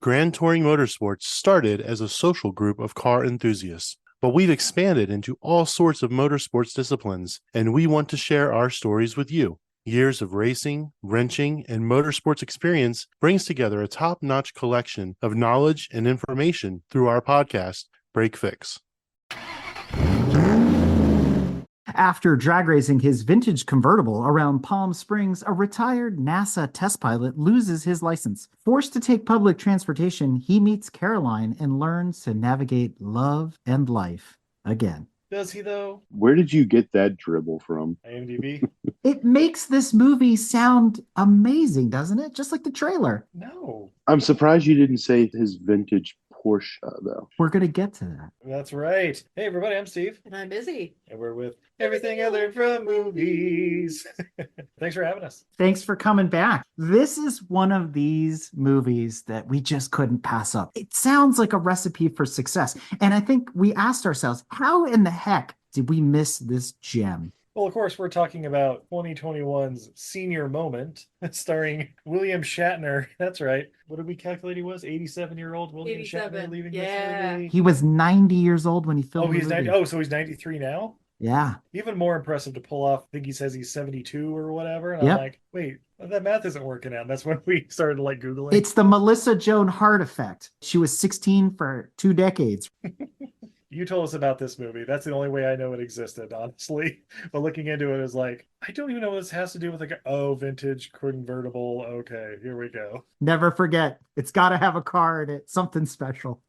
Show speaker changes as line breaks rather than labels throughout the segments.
Grand Touring Motorsports started as a social group of car enthusiasts, but we've expanded into all sorts of motorsports disciplines, and we want to share our stories with you. Years of racing, wrenching, and motorsports experience brings together a top-notch collection of knowledge and information through our podcast, Break Fix.
After drag racing his vintage convertible around Palm Springs, a retired NASA test pilot loses his license. Forced to take public transportation, he meets Caroline and learns to navigate love and life again.
Does he, though?
Where did you get that dribble from?
IMDb?
It makes this movie sound amazing, doesn't it? Just like the trailer.
No.
I'm surprised you didn't say his vintage Porsche, though.
We're going to get to that.
That's right. Hey, everybody, I'm Steve.
And I'm Izzy.
And we're with Everything I Learned from Movies. Thanks for having us.
Thanks for coming back. This is one of these movies that we just couldn't pass up. It sounds like a recipe for success. And I think we asked ourselves, how in the heck did we miss this gem?
Well, of course, we're talking about 2021's Senior Moment, starring William Shatner. That's right. What did we calculate he was? 87-year-old William
87.
Shatner leaving
Yeah.
this movie?
He was 90 years old when he filmed
he's
the movie.
90. Oh, so he's 93 now?
Yeah.
Even more impressive to pull off. I think he says he's 72 or whatever. And
Yep.
I'm like, wait, that math isn't working out. And that's when we started like Googling.
It's the Melissa Joan Hart effect. She was 16 for 2 decades.
You told us about this movie. That's the only way I know it existed, honestly. But looking into it is like, I don't even know what this has to do with vintage convertible. Okay, here we go.
Never forget, it's got to have a car in it. Something special.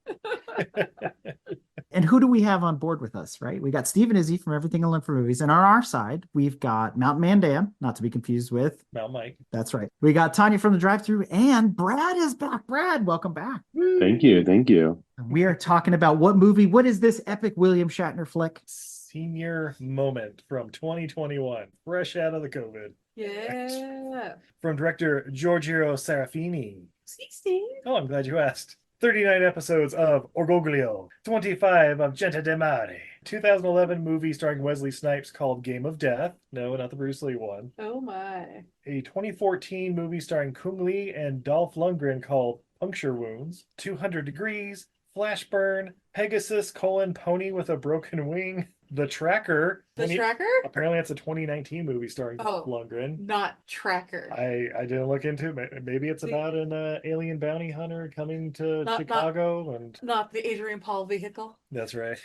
And who do we have on board with us, right? We got Steve and Izzy from Everything I Learned from Movies. And on our side, we've got Mountain Man Dan, not to be confused with
Mount Mike.
That's right. We got Tanya from the drive-thru, and Brad is back. Brad, welcome back.
Thank you.
We are talking about what is this epic William Shatner flick?
Senior Moment from 2021, fresh out of the COVID.
Yeah.
From director Giorgio Serafini.
16.
Oh, I'm glad you asked. 39 episodes of Orgoglio, 25 of Gente de Mare, 2011 movie starring Wesley Snipes called Game of Death. No, not the Bruce Lee one.
Oh my.
A 2014 movie starring Kung Lee and Dolph Lundgren called Puncture Wounds, 200 Degrees, Flashburn, Pegasus: Pony with a Broken Wing, The Tracker.
The Tracker?
Apparently it's a 2019 movie starring Lundgren.
Not Tracker.
I didn't look into it. Maybe it's about an alien bounty hunter coming to Chicago.
Not the Adrian Paul vehicle.
That's right.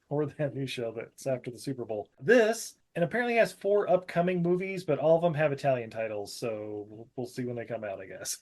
Or that new show that's after the Super Bowl. This, and apparently has 4 upcoming movies, but all of them have Italian titles, so we'll see when they come out, I guess.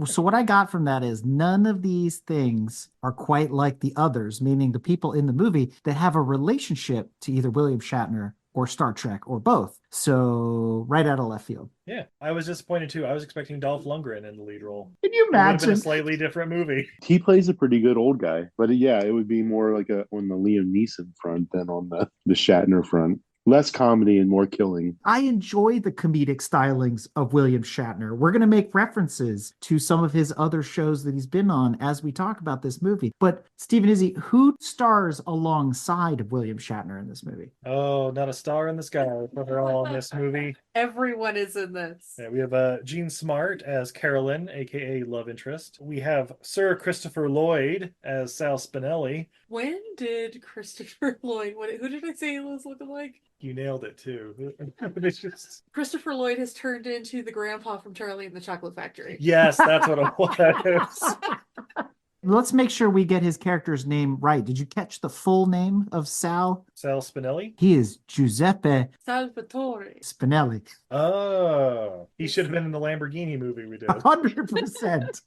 So what I got from that is none of these things are quite like the others, meaning the people in the movie that have a relationship to either William Shatner or Star Trek or both. So right out of left field.
Yeah, I was disappointed too. I was expecting Dolph Lundgren in the lead role.
Can you
It would have been
imagine?
a slightly different movie.
He plays a pretty good old guy, but yeah, it would be more like on the Liam Neeson front than on the Shatner front. Less comedy and more killing.
I enjoy the comedic stylings of William Shatner. We're going to make references to some of his other shows that he's been on as we talk about this movie. But Stephen Izzy, who stars alongside of William Shatner in this movie?
Oh, not a star in the sky, but they're all in this movie.
Everyone is in this.
Yeah, we have Jean Smart as Carolyn, aka love interest. We have Sir Christopher Lloyd as Sal Spinelli.
When did Christopher Lloyd, who did I say he was looking like?
You nailed it too. It's just...
Christopher Lloyd has turned into the grandpa from Charlie and the Chocolate Factory.
Yes, that's what it was.
Let's make sure we get his character's name right. Did you catch the full name of Sal?
Sal Spinelli?
He is Giuseppe
Salvatore.
Spinelli.
Oh, he should have been in the Lamborghini movie we did.
100%.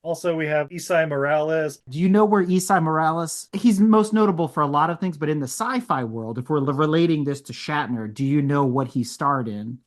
Also, we have Isai Morales.
Do you know where Isai Morales, he's most notable for a lot of things, but in the sci-fi world, if we're relating this to Shatner, do you know what he starred in?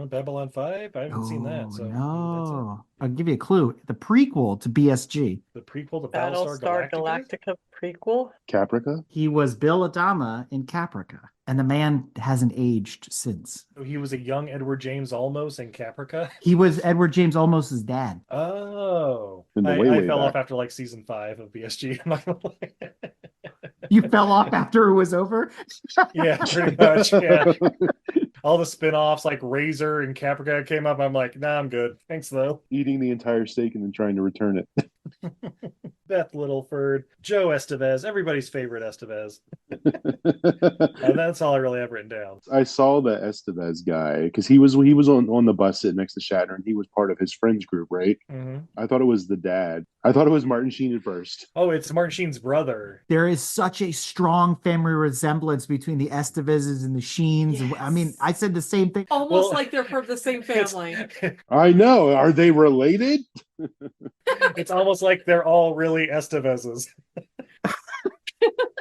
Babylon 5? I haven't seen that. So
no. I'll give you a clue. The prequel to BSG.
The prequel to
Battlestar Galactica prequel?
Caprica?
He was Bill Adama in Caprica, and the man hasn't aged since.
So he was a young Edward James Olmos in Caprica?
He was Edward James Olmos' dad.
Oh.
Way
I fell
back.
off after like season 5 of BSG. I'm not gonna lie.
You fell off after it was over?
Yeah, pretty much. Yeah. All the spin-offs like Razor and Caprica came up. I'm like, nah, I'm good. Thanks though.
Eating the entire steak and then trying to return it.
Beth Littleford, Joe Estevez, everybody's favorite Estevez. And that's all I really have written down.
I saw the Estevez guy because he was on the bus sitting next to Shatner, and he was part of his friends group, right?
Mm-hmm.
I thought it was the dad. I thought it was Martin Sheen at first.
Oh, it's Martin Sheen's brother.
There is such a strong family resemblance between the Estevezes and the Sheens.
Yes.
I mean, I said the same thing.
Almost
Well,
like they're from the same family.
I know. Are they related?
It's almost like they're all really Estevezes.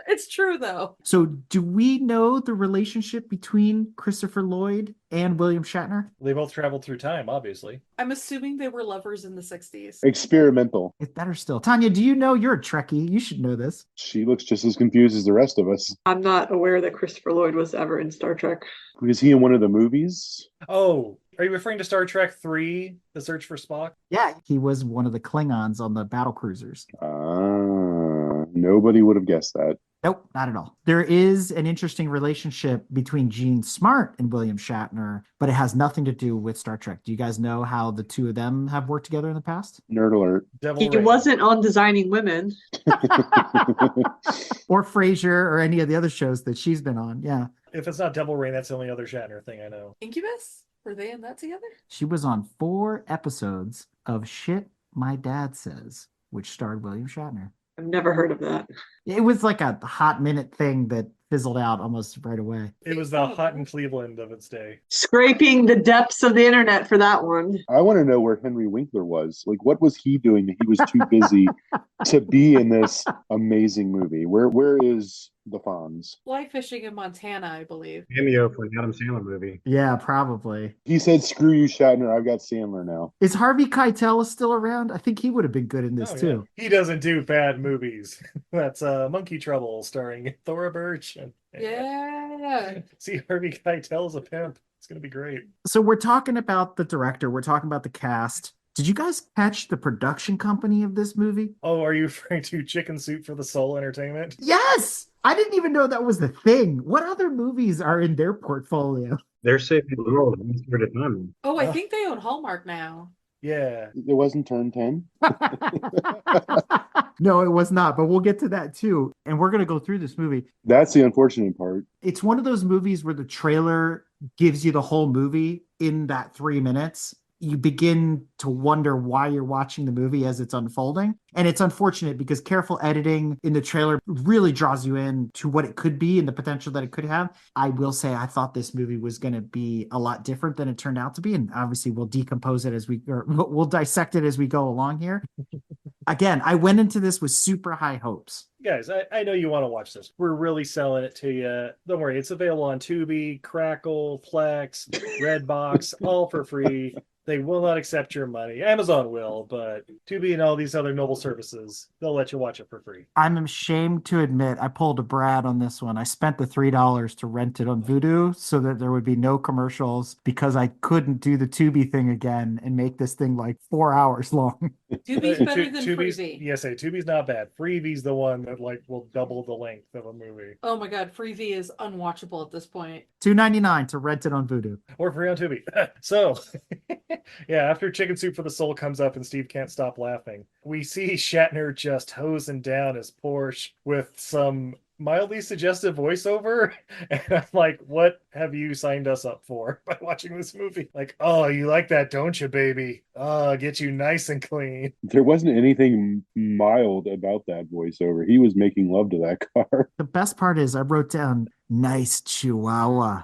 It's true, though.
So, do we know the relationship between Christopher Lloyd and William Shatner?
They both traveled through time, obviously.
I'm assuming they were lovers in the 60s.
Experimental.
It's better still. Tanya, do you know? You're a Trekkie. You should know this.
She looks just as confused as the rest of us.
I'm not aware that Christopher Lloyd was ever in Star Trek.
Was he in one of the movies?
Oh, are you referring to Star Trek 3, The Search for Spock?
Yeah, he was one of the Klingons on the battle cruisers.
Nobody would have guessed that.
Nope, not at all. There is an interesting relationship between Gene Smart and William Shatner, but it has nothing to do with Star Trek. Do you guys know how the two of them have worked together in the past?
Nerd alert.
Devil
He
Rain.
wasn't on Designing Women.
Or Frasier or any of the other shows that she's been on. Yeah.
If it's not Devil Rain, that's the only other Shatner thing I know.
Incubus? Were they in that together?
She was on 4 episodes of Shit My Dad Says, which starred William Shatner.
I've never heard of that.
It was like a hot minute thing that fizzled out almost right away.
It was the hot in Cleveland of its day.
Scraping the depths of the internet for that one.
I want to know where Henry Winkler was. Like, what was he doing that he was too busy to be in this amazing movie? Where is the Fonz?
Fly fishing in Montana, I believe.
Cameo for an Adam Sandler movie.
Yeah, probably.
He said, "Screw you, Shatner. I've got Sandler now."
Is Harvey Keitel still around? I think he would have been good in this
Oh,
too.
yeah. He doesn't do bad movies. That's Monkey Trouble starring Thora Birch. And
Yeah.
see Harvey Keitel as a pimp. It's going to be great.
So we're talking about the director, we're talking about the cast. Did you guys catch the production company of this movie?
Oh, are you referring to Chicken Soup for the Soul Entertainment?
Yes! I didn't even know that was the thing. What other movies are in their portfolio?
They're saving the world one year at a time.
Oh, I think they own Hallmark now.
Yeah.
It wasn't Turn 10.
No, it was not, but we'll get to that too. And we're going to go through this movie.
That's the unfortunate part.
It's one of those movies where the trailer gives you the whole movie in that 3 minutes. You begin to wonder why you're watching the movie as it's unfolding. And it's unfortunate because careful editing in the trailer really draws you in to what it could be and the potential that it could have. I will say I thought this movie was going to be a lot different than it turned out to be. And obviously we'll decompose it we'll dissect it as we go along here. Again, I went into this with super high hopes.
Guys, I know you want to watch this. We're really selling it to you. Don't worry, it's available on Tubi, Crackle, Plex, Redbox, all for free. They will not accept your money. Amazon will, but Tubi and all these other noble services, they'll let you watch it for free.
I'm ashamed to admit I pulled a Brad on this one. I spent the $3 to rent it on Vudu so that there would be no commercials because I couldn't do the Tubi thing again and make this thing like 4 hours long.
Tubi's better than
Tubi's,
Freevee.
yes, Tubi's not bad. Freevie's the one that like will double the length of a movie.
Oh my god, Freevee is unwatchable at this point.
$2.99 to rent it on Vudu.
Or free on Tubi. So, yeah, after Chicken Soup for the Soul comes up and Steve can't stop laughing, we see Shatner just hosing down his Porsche with some mildly suggestive voiceover. And I'm like, what have you signed us up for by watching this movie? Like, oh, you like that, don't you, baby? Get you nice and clean.
There wasn't anything mild about that voiceover. He was making love to that car.
The best part is I wrote down nice chihuahua.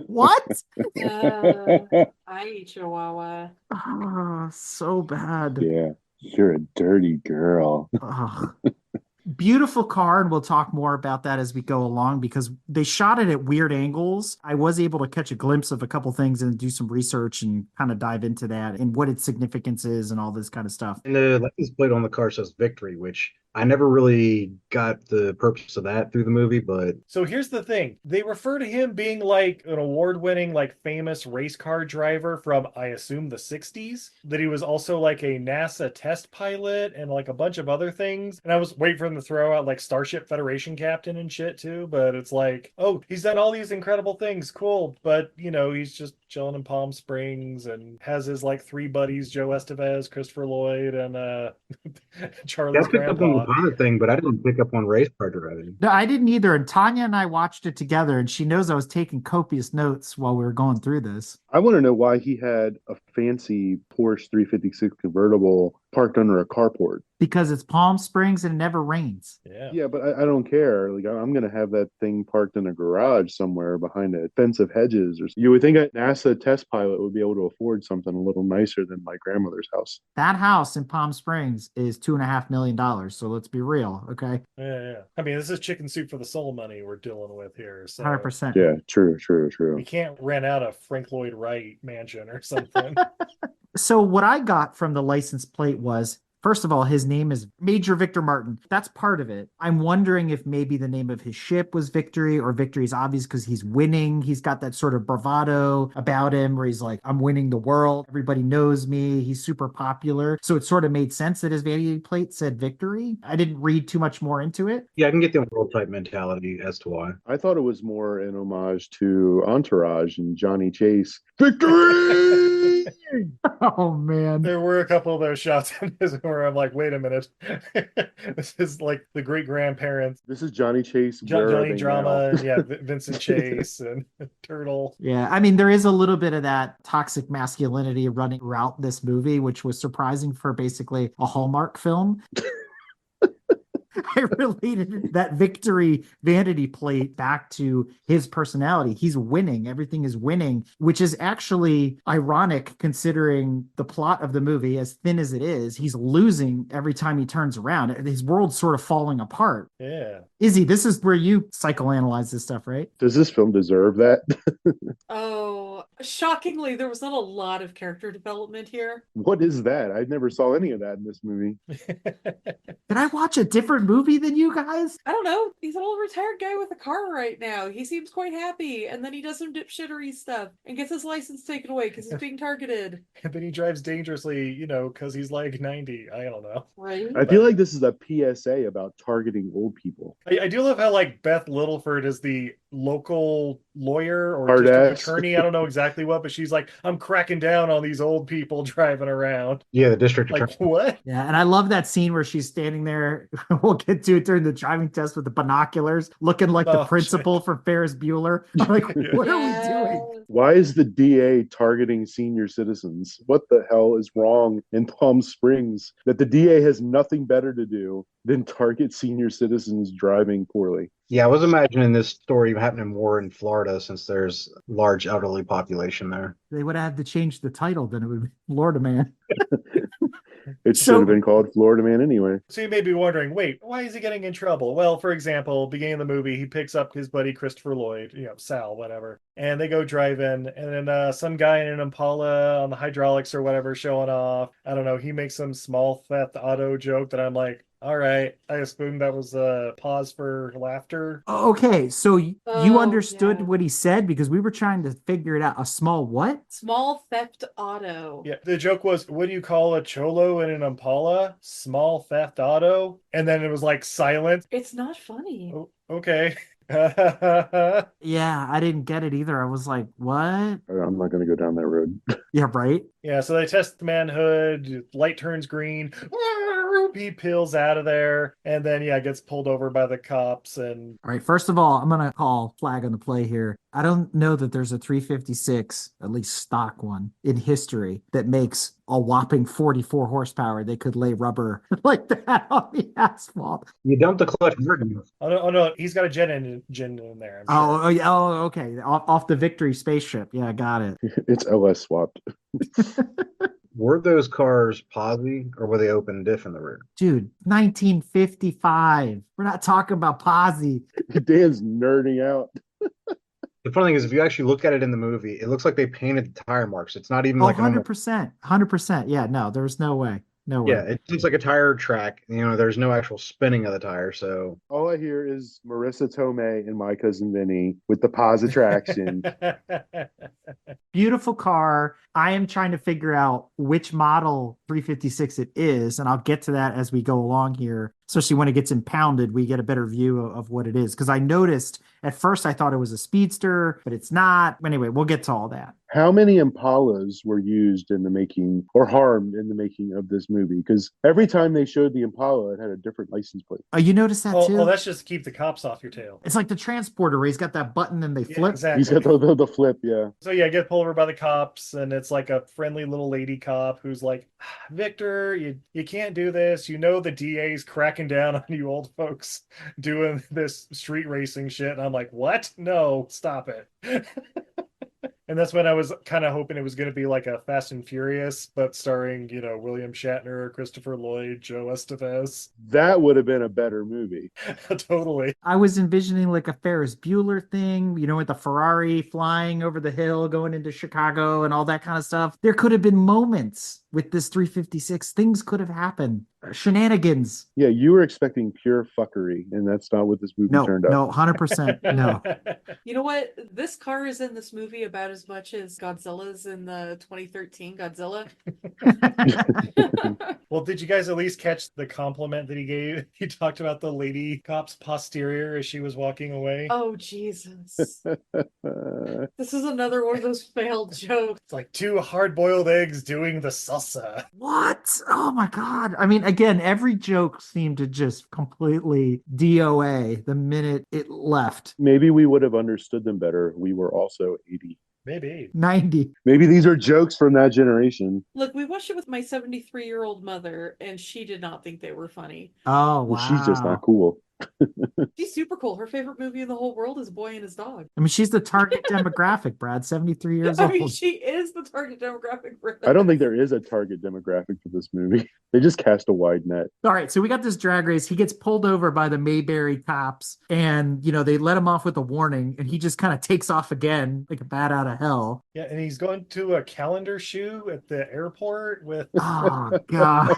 What?
I Chihuahua.
Oh, so bad.
Yeah, you're a dirty girl.
Oh. Beautiful car, and we'll talk more about that as we go along because they shot it at weird angles. I was able to catch a glimpse of a couple things and do some research and kind of dive into that and what its significance is and all this kind of stuff.
And the license plate on the car says Victory, which I never really got the purpose of that through the movie, but
So here's the thing. They refer to him being like an award-winning, like famous race car driver from, I assume, the 60s. That he was also like a NASA test pilot and like a bunch of other things. And I was waiting for them to throw out like Starship Federation captain and shit too. But it's like, oh, he's done all these incredible things. Cool. But, he's just chilling in Palm Springs and has his like three buddies, Joe Estevez, Christopher Lloyd, and
I
Charlie's
picked up on the
grandpa.
pilot thing, but I didn't pick up on race car driving.
No, I didn't either. And Tanya and I watched it together, and she knows I was taking copious notes while we were going through this.
I want to know why he had a fancy Porsche 356 convertible parked under a carport.
Because it's Palm Springs and it never rains.
Yeah.
Yeah, but I don't care. Like I'm gonna have that thing parked in a garage somewhere behind a fence of hedges. Or you would think a NASA test pilot would be able to afford something a little nicer than my grandmother's house.
That house in Palm Springs is $2.5 million. So let's be real, okay?
Yeah. I mean, this is chicken soup for the soul money we're dealing with here. So
100%.
Yeah, true.
we can't rent out a Frank Lloyd Wright mansion or something.
So what I got from the license plate was, first of all, his name is Major Victor Martin. That's part of it. I'm wondering if maybe the name of his ship was Victory, or Victory is obvious because he's winning. He's got that sort of bravado about him where he's like, I'm winning the world. Everybody knows me. He's super popular. So it sort of made sense that his vanity plate said Victory. I didn't read too much more into it.
Yeah, I can get the world type mentality as to why.
I thought it was more an homage to Entourage and Johnny Chase. Victory!
Oh, man.
There were a couple of those shots in this where I'm like, wait a minute. This is like the great grandparents.
This is Johnny Chase.
Johnny Drama, and yeah, Vincent Chase and Turtle.
Yeah, I mean, there is a little bit of that toxic masculinity running throughout this movie, which was surprising for basically a Hallmark film. I related that Victory vanity plate back to his personality. He's winning. Everything is winning, which is actually ironic considering the plot of the movie, as thin as it is. He's losing every time he turns around. His world's sort of falling apart.
Yeah.
Izzy, this is where you psychoanalyze this stuff, right?
Does this film deserve that?
Oh, shockingly, there was not a lot of character development here.
What is that? I never saw any of that in this movie.
Did I watch a different movie than you guys?
I don't know. He's an old retired guy with a car right now. He seems quite happy, and then he does some dipshittery stuff and gets his license taken away because he's being targeted.
And then he drives dangerously, because he's like 90. I don't know.
Right?
I feel like this is a PSA about targeting old people.
I do love how like Beth Littleford is the local lawyer or
Hard
district
ass.
attorney. I don't know exactly what, but she's like, I'm cracking down on these old people driving around.
Yeah, the district
Like,
attorney.
what?
Yeah, and I love that scene where she's standing there. We'll get to it during the driving test with the binoculars, looking like the
Oh,
principal from Ferris Bueller. I'm like, what are we doing?
Why is the DA targeting senior citizens? What the hell is wrong in Palm Springs that the DA has nothing better to do than target senior citizens driving poorly?
Yeah, I was imagining this story happening more in Florida since there's large elderly population there.
They would have had to change the title, then it would be Florida Man.
It
So-
should have been called Florida Man anyway.
So you may be wondering, wait, why is he getting in trouble? Well, for example, beginning of the movie, he picks up his buddy Christopher Lloyd, Sal, whatever, and they go driving, and then some guy in an Impala on the hydraulics or whatever showing off. I don't know. He makes some small theft auto joke that I'm like, all right, I assume that was a pause for laughter.
Okay, so you
Oh,
understood
yeah.
what he said because we were trying to figure it out. A small what?
Small theft auto.
Yeah, the joke was, what do you call a cholo in an Impala? Small theft auto? And then it was like silent.
It's not funny.
Oh, okay.
Yeah, I didn't get it either. I was like, what?
I'm not going to go down that road.
Yeah, right?
Yeah, so they test the manhood, light turns green, he peels out of there, and then, gets pulled over by the cops, and
All right, first of all, I'm going to call flag on the play here. I don't know that there's a 356, at least stock one, in history that makes a whopping 44 horsepower. They could lay rubber like that on the asphalt.
You dumped the clutch.
oh no, he's got a jet engine in there. I'm
Oh,
sure.
oh, yeah, oh, okay. Off the Victory spaceship. Yeah, got it.
It's LS swapped.
Were those cars posi or were they open diff in the rear?
Dude, 1955. We're not talking about posi.
Dan's nerding out.
The funny thing is, if you actually look at it in the movie, it looks like they painted the tire marks. It's not even
Oh,
like a normal
100%. 100%. Yeah, no, there's no way. No
Yeah,
way.
it looks like a tire track. There's no actual spinning of the tire, so
All I hear is Marissa Tomei and My Cousin Vinny with the pause attraction.
Beautiful car. I am trying to figure out which model 356 it is, and I'll get to that as we go along here. Especially when it gets impounded, we get a better view of what it is. Because I noticed at first I thought it was a speedster, but it's not. Anyway, we'll get to all that.
How many Impalas were used in the making or harmed in the making of this movie? Because every time they showed the Impala, it had a different license plate.
Oh, you noticed that too?
Oh, that's just to keep the cops off your tail.
It's like the transporter where he's got that button and they
Yeah,
flip.
exactly.
He's got the flip, yeah.
So yeah, get pulled over by the cops, and it's like a friendly little lady cop who's like, Victor, you can't do this. You know the DA's cracking down on you old folks doing this street racing shit. And I'm like, what? No, stop it. And that's when I was kind of hoping it was going to be like a Fast and Furious, but starring, William Shatner, Christopher Lloyd, Joe Estevez.
That would have been a better movie.
Totally.
I was envisioning like a Ferris Bueller thing, with the Ferrari flying over the hill, going into Chicago and all that kind of stuff. There could have been moments with this 356. Things could have happened. Shenanigans.
Yeah, you were expecting pure fuckery, and that's not what this movie turned out.
No, 100% no.
You know what? This car is in this movie about as much as Godzilla's in the 2013 Godzilla.
Well, did you guys at least catch the compliment that he gave? He talked about the lady cop's posterior as she was walking away.
Oh, Jesus. This is another one of those failed jokes.
It's like two hard-boiled eggs doing the salsa.
What? Oh my God. I mean, again, every joke seemed to just completely DOA the minute it left.
Maybe we would have understood them better if we were also 80.
Maybe.
90.
Maybe these are jokes from that generation.
Look, we watched it with my 73-year-old mother, and she did not think they were funny.
Oh, wow.
Well, she's just not cool.
She's super cool. Her favorite movie in the whole world is Boy and His Dog.
I mean, she's the target demographic, Brad, 73 years
I
old.
mean, she is the target demographic for
I don't think there is a target demographic for this movie. They just cast a wide net.
All right, so we got this drag race. He gets pulled over by the Mayberry cops, and they let him off with a warning, and he just kind of takes off again like a bat out of hell.
Yeah, and he's going to a calendar shoe at the airport with.
Oh God!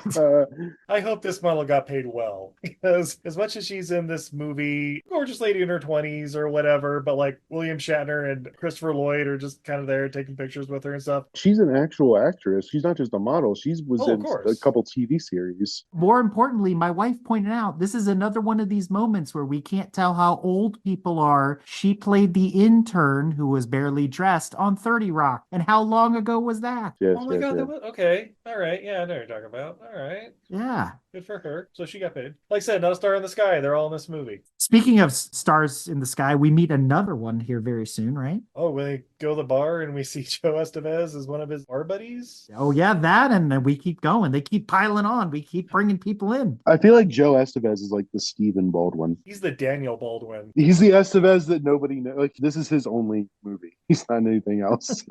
I hope this model got paid well, because as much as she's in this movie, gorgeous lady in her 20s or whatever, but like William Shatner and Christopher Lloyd are just kind of there taking pictures with her and stuff.
She's an actual actress. She's not just a model. She was
Oh, of
in
course.
a couple TV series.
More importantly, my wife pointed out this is another one of these moments where we can't tell how old people are. She played the intern who was barely dressed on 30 Rock. And how long ago was that?
Yes,
Oh my
yes,
God,
yes.
that was okay. All right, yeah, I know what you're talking about. All right,
Yeah.
good for her. So she got paid. Like I said, not a star in the sky. They're all in this movie.
Speaking of stars in the sky, we meet another one here very soon, right?
Oh, when they go to the bar and we see Joe Estevez as one of his bar buddies.
Oh, yeah, that. And then we keep going. They keep piling on. We keep bringing people in.
I feel like Joe Estevez is like the Stephen Baldwin.
He's the Daniel Baldwin.
He's the Estevez that nobody knows. Like, this is his only movie. He's not in anything else.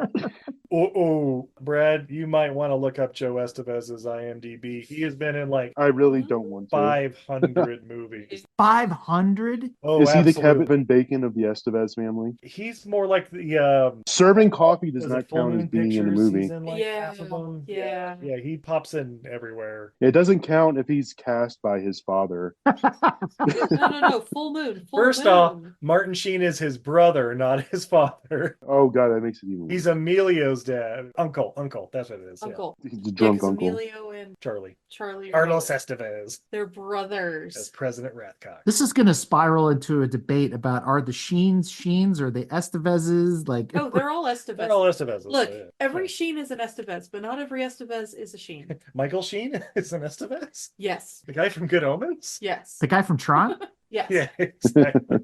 Oh, Brad, you might want to look up Joe Estevez's IMDb. He has been in like
I really don't want to.
500 movies.
500?
Oh,
Is he the
absolutely.
Kevin Bacon of the Estevez family?
He's more like the
Serving coffee does
was it
not
Full
count as
Moon
being in a
Pictures?
movie.
He's in like
Yeah,
half of them.
yeah.
Yeah, he pops in everywhere.
It doesn't count if he's cast by his father.
No. Full Moon.
First off, Martin Sheen is his brother, not his father.
Oh god, that makes it even worse.
He's Emilio's dad. Uncle. That's what it is. yeah.
Uncle.
He's the
Yeah,
drunk
'cause
uncle.
Emilio and
Charlie.
Charlie. are
Carlos
brothers.
Estevez
They're
as
brothers.
President Rathcock.
This is going to spiral into a debate about are the Sheens or the Estevezes? Like,
Oh, they're all Estevez.
They're all Estevezes.
Look,
so yeah.
every Sheen is an Estevez, but not every Estevez is a Sheen.
Michael Sheen is an Estevez?
Yes.
The guy from Good Omens?
Yes.
the guy from Tron?
Yes.
Yeah, exactly.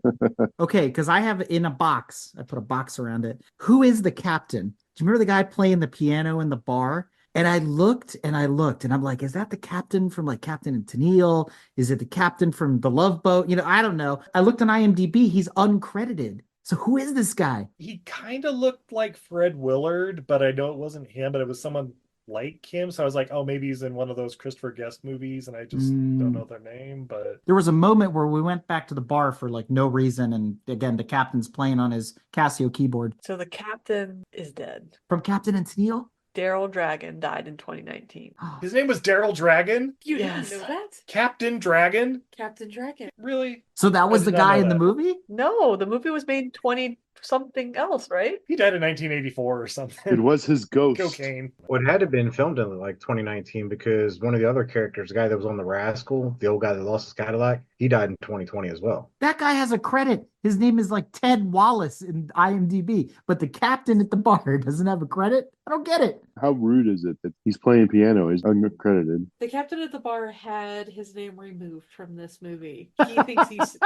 Okay, because I have in a box, I put a box around it. Who is the captain? Do you remember the guy playing the piano in the bar? And I looked, and I'm like, is that the captain from like Captain and Tennille? Is it the captain from The Love Boat? I don't know. I looked on IMDb, he's uncredited. So who is this guy?
He kind of looked like Fred Willard, but I know it wasn't him, but it was someone like him. So I was like, oh, maybe he's in one of those Christopher Guest movies, and I just don't know their name. But
There was a moment where we went back to the bar for like no reason. And again, the captain's playing on his Casio keyboard.
So the captain is dead.
From Captain and Tennille?
Daryl Dragon died in 2019.
His name was Daryl Dragon?
You
Yes.
didn't know that?
Captain Dragon?
Captain Dragon.
Really?
So that was
I
the
did not
guy
know
in the
that.
movie?
No, the movie was made in 20 something else, right?
He died in 1984 or something.
It was his ghost.
Cocaine.
Well, it had to have been filmed in like 2019 because one of the other characters, the guy that was on the Rascal, the old guy that lost his Cadillac, he died in 2020 as well.
That guy has a credit. His name is like Ted Wallace in IMDb, but the captain at the bar doesn't have a credit? I don't get it.
How rude is it that he's playing piano? He's uncredited.
The captain at the bar had his name removed from this movie. He thinks his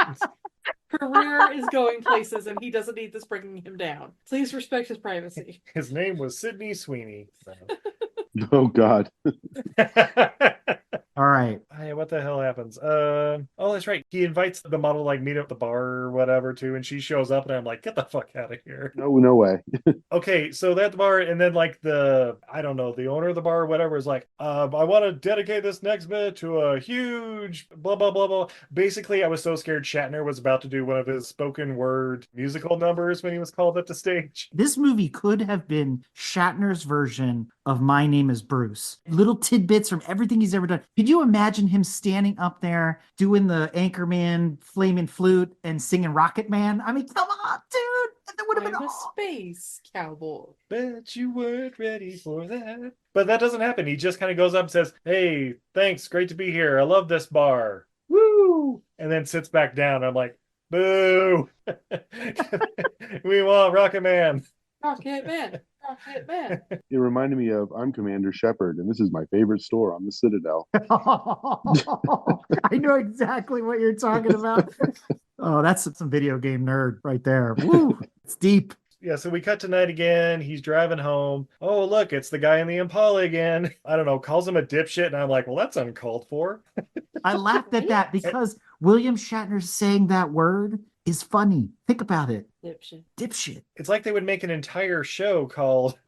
career is going places and he doesn't need this bringing him down. Please respect his privacy.
His name was Sidney Sweeney.
Oh, God.
All right.
Hey, what the hell happens? Oh, that's right. He invites the model to like meet up at the bar or whatever too, and she shows up, and I'm like, get the fuck out of here.
No way.
Okay, so that bar, and then like the owner of the bar or whatever is like, I want to dedicate this next bit to a huge blah blah blah blah. Basically, I was so scared Shatner was about to do one of his spoken word musical numbers when he was called up to stage.
This movie could have been Shatner's version of My Name is Bruce. Little tidbits from everything he's ever done. Could you imagine him standing up there doing the Anchorman flaming flute and singing Rocket Man? I mean, come on, dude. That would have been
I'm a
awesome.
space cowboy.
Bet you weren't ready for that. But that doesn't happen. He just kind of goes up and says, hey, thanks, great to be here. I love this bar. Woo! And then sits back down. I'm like, boo! We want Rocket Man.
Rocket Man. Rocket Man.
It reminded me of I'm Commander Shepard, and this is my favorite store on the Citadel.
I know exactly what you're talking about. Oh, that's some video game nerd right there. Woo, it's deep.
Yeah, so we cut to night again. He's driving home. Oh, look, it's the guy in the Impala again. I don't know, calls him a dipshit. And I'm like, well, that's uncalled for.
I laughed at that because William Shatner saying that word is funny. Think about it.
Dipshit.
Dipshit.
It's like they would make an entire show called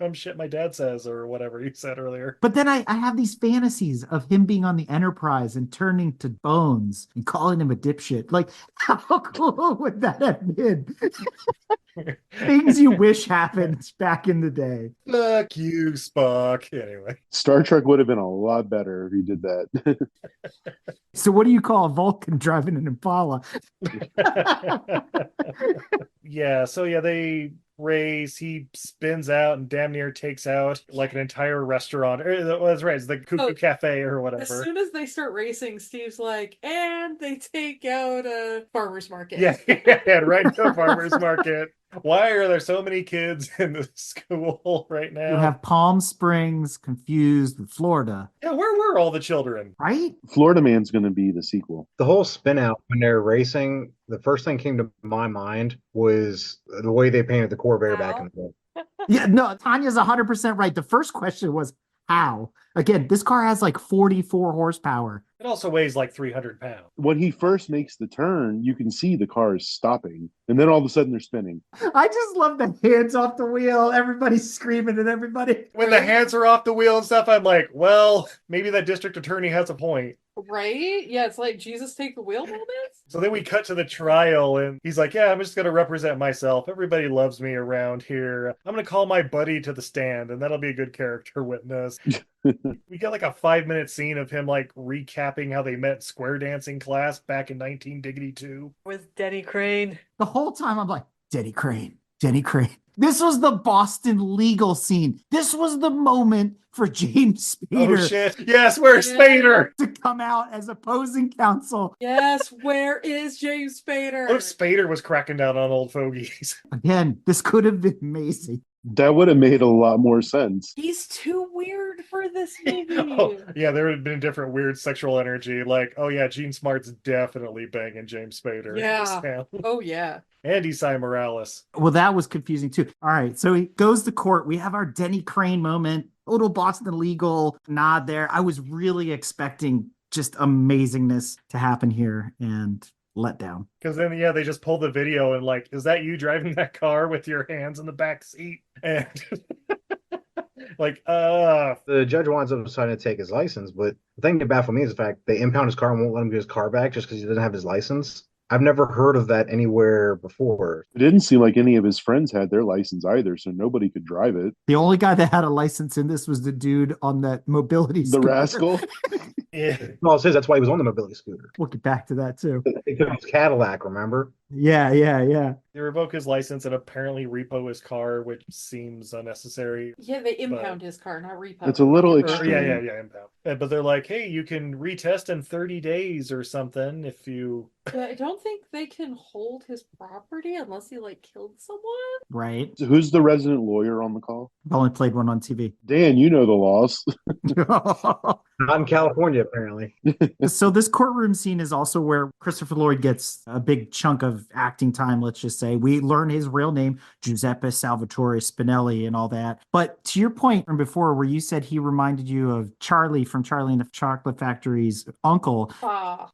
Some Shit My Dad Says or whatever you said earlier.
But then I have these fantasies of him being on the Enterprise and turning to Bones and calling him a dipshit. Like, how cool would that have been? Things you wish happened back in the day.
Fuck you, Spock. Anyway.
Star Trek would have been a lot better if he did that.
So what do you call a Vulcan driving an Impala?
Yeah, so yeah, they race. He spins out and damn near takes out like an entire restaurant. That's right, it's the Cuckoo Cafe or whatever.
As soon as they start racing, Steve's like, and they take out a farmer's market.
Yeah, right to a farmer's market. Why are there so many kids in the school right now?
You have Palm Springs confused with Florida.
Yeah, where were all the children?
Right?
Florida Man's going to be the sequel.
The whole spin out when they're racing, the first thing came to my mind was the way they painted the Corvair back in the day.
Yeah, no, Tanya's 100% right. The first question was how? Again, this car has like 44 horsepower.
It also weighs like 300 pounds.
When he first makes the turn, you can see the car is stopping, and then all of a sudden they're spinning.
I just love the hands off the wheel. Everybody's screaming at everybody.
When the hands are off the wheel and stuff, I'm like, well, maybe that district attorney has a point.
Right? Yeah, it's like Jesus take the wheel moments.
So then we cut to the trial, and he's like, yeah, I'm just going to represent myself. Everybody loves me around here. I'm going to call my buddy to the stand, and that'll be a good character witness. We get like a 5-minute scene of him like recapping how they met square dancing class back in 1992.
With Denny Crane.
The whole time I'm like, Denny Crane, Denny Crane. This was the Boston legal scene. This was the moment for James Spader
Oh shit. Yes, where's Spader?
to come out as opposing counsel.
Yes, where is James Spader?
What if Spader was cracking down on old fogies?
Again, this could have been amazing.
That would have made a lot more sense.
He's too weird for this movie.
Oh, yeah, there would have been different weird sexual energy. Like, oh yeah, Gene Smart's definitely banging James Spader.
Yeah. Oh, yeah.
And Isai Morales.
Well, that was confusing too. All right, so he goes to court. We have our Denny Crane moment. Total Boston legal nod there. I was really expecting just amazingness to happen here and let down.
Because then, yeah, they just pull the video and like, is that you driving that car with your hands in the back seat? And like,
The judge winds up deciding to take his license, but the thing that baffled me is the fact they impound his car and won't let him get his car back just because he doesn't have his license. I've never heard of that anywhere before.
It didn't seem like any of his friends had their license either, so nobody could drive it.
The only guy that had a license in this was the dude on that mobility
The
scooter.
rascal.
Yeah.
Well, it says that's why he was on the mobility scooter.
We'll get back to that too.
They took his Cadillac, remember?
Yeah, yeah, yeah.
They revoke his license and apparently repo his car, which seems unnecessary.
Yeah, they impound his car, not repo.
It's a little
Or,
extreme.
yeah, impound. But they're like, hey, you can retest in 30 days or something if you.
Yeah, I don't think they can hold his property unless he like killed someone.
Right.
So who's the resident lawyer on the call?
I've only played one on TV.
Dan, you know the laws.
Not in California, apparently.
So this courtroom scene is also where Christopher Lloyd gets a big chunk of acting time, let's just say. We learn his real name, Giuseppe Salvatore Spinelli, and all that. But to your point from before, where you said he reminded you of Charlie from Charlie and the Chocolate Factory's uncle,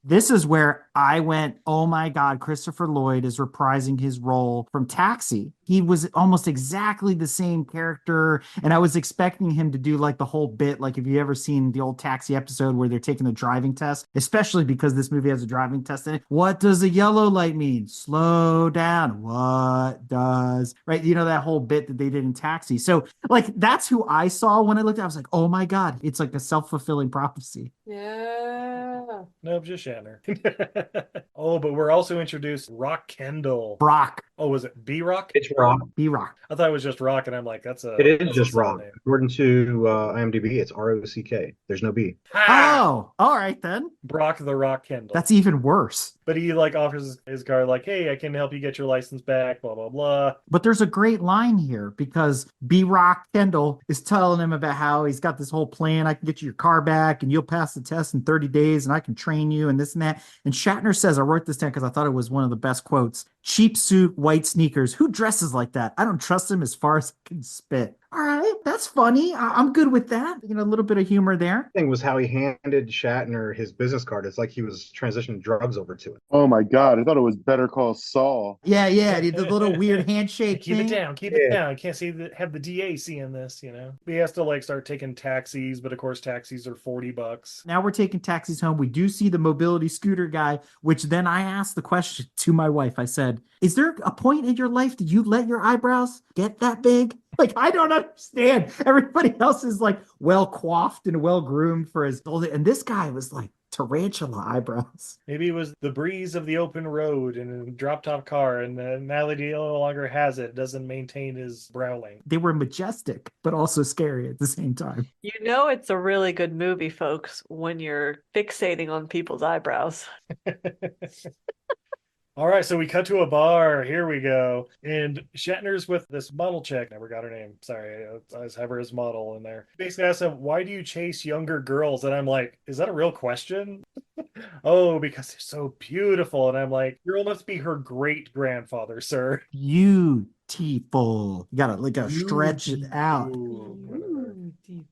this is where I went, oh my God, Christopher Lloyd is reprising his role from Taxi. He was almost exactly the same character. And I was expecting him to do like the whole bit. Like, if you ever seen the old Taxi episode where they're taking the driving test, especially because this movie has a driving test in it. What does a yellow light mean? Slow down. What does, right? You know, that whole bit that they did in Taxi. So like, that's who I saw when I looked at it. I was like, oh my God, it's like a self-fulfilling prophecy.
Yeah.
Nope, just Shatner. Oh, but we're also introduced Rock Kendall.
Brock.
Oh, was it B-Rock?
It's Rock.
B-Rock.
I thought it was just Rock, and I'm like, that's a.
It is
that's
just
a solid
Rock.
name.
According to IMDb, it's ROCK. There's no B.
Ha!
Oh, all right then.
Brock the Rock Kendall.
That's even worse.
But he like offers his car like, hey, I can help you get your license back, blah, blah, blah.
But there's a great line here because B-Rock Kendall is telling him about how he's got this whole plan. I can get you your car back and you'll pass the test in 30 days and I can train you and this and that. And Shatner says, I wrote this down because I thought it was one of the best quotes. Cheap suit, white sneakers. Who dresses like that? I don't trust him as far as I can spit. All right, that's funny. I'm good with that. You know, a little bit of humor there.
Thing was how he handed Shatner his business card. It's like he was transitioning drugs over to it.
Oh my God, I thought it was Better Call Saul.
Yeah, the little weird handshake
Keep
thing.
it down, keep it down. Can't see have the DA seeing this, you know. He has to like start taking taxis, but of course taxis are $40.
Now we're taking taxis home. We do see the mobility scooter guy, which then I asked the question to my wife. I said, is there a point in your life that you let your eyebrows get that big? Like, I don't understand. Everybody else is like well coiffed and well groomed for his old, and this guy was like tarantula eyebrows.
Maybe it was the breeze of the open road and a drop top car, and now that he no longer has it, doesn't maintain his brow length.
They were majestic, but also scary at the same time.
You know it's a really good movie, folks, when you're fixating on people's eyebrows.
All right, so we cut to a bar. Here we go. And Shatner's with this model chick. Never got her name. Sorry. I just have her as model in there. Basically asked him, why do you chase younger girls? And I'm like, is that a real question? Oh, because they're so beautiful. And I'm like, you're old enough to be her great grandfather, sir.
Beautiful. You gotta stretch it out.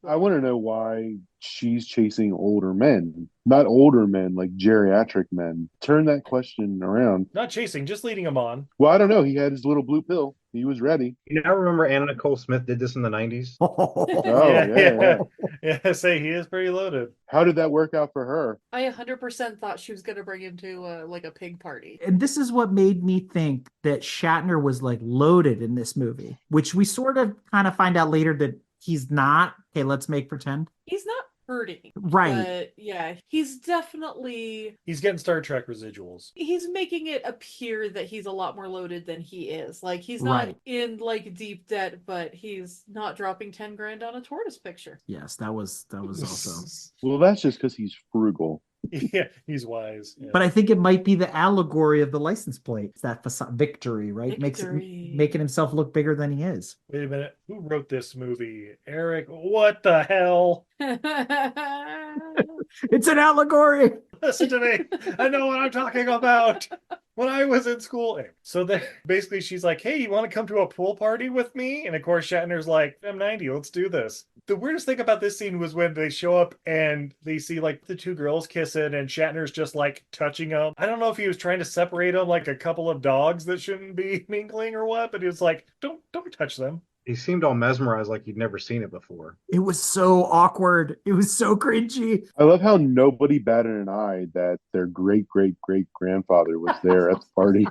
I want to know why she's chasing older men, not older men like geriatric men. Turn that question around.
Not chasing, just leading him on.
Well, I don't know. He had his little blue pill. He was ready.
You now remember Anna Nicole Smith did this in the 90s?
Oh,
Yeah, say he is pretty loaded.
How did that work out for her?
I 100% thought she was going to bring him to like a pig party.
And this is what made me think that Shatner was like loaded in this movie, which we sort of kind of find out later that he's not. Okay, let's make pretend.
He's not hurting.
Right.
But yeah, he's definitely,
He's getting Star Trek residuals.
he's making it appear that he's a lot more loaded than he is. Like, he's not
Right.
in like deep debt, but he's not dropping 10 grand on a Tortoise picture.
Yes, that was also.
Well, that's just because he's frugal.
Yeah, he's wise. Yeah.
But I think it might be the allegory of the license plate. It's that facade victory, right?
Victory.
Making himself look bigger than he is.
Wait a minute. Who wrote this movie? Eric? What the hell?
It's an allegory.
Listen to me. I know what I'm talking about. When I was in school. So then basically she's like, hey, you want to come to a pool party with me? And of course Shatner's like, I'm 90, let's do this. The weirdest thing about this scene was when they show up and they see like the two girls kissing and Shatner's just like touching them. I don't know if he was trying to separate them like a couple of dogs that shouldn't be mingling or what, but he was like, don't touch them.
He seemed all mesmerized like he'd never seen it before.
It was so awkward. It was so cringy.
I love how nobody batted an eye that their great great great grandfather was there at the party.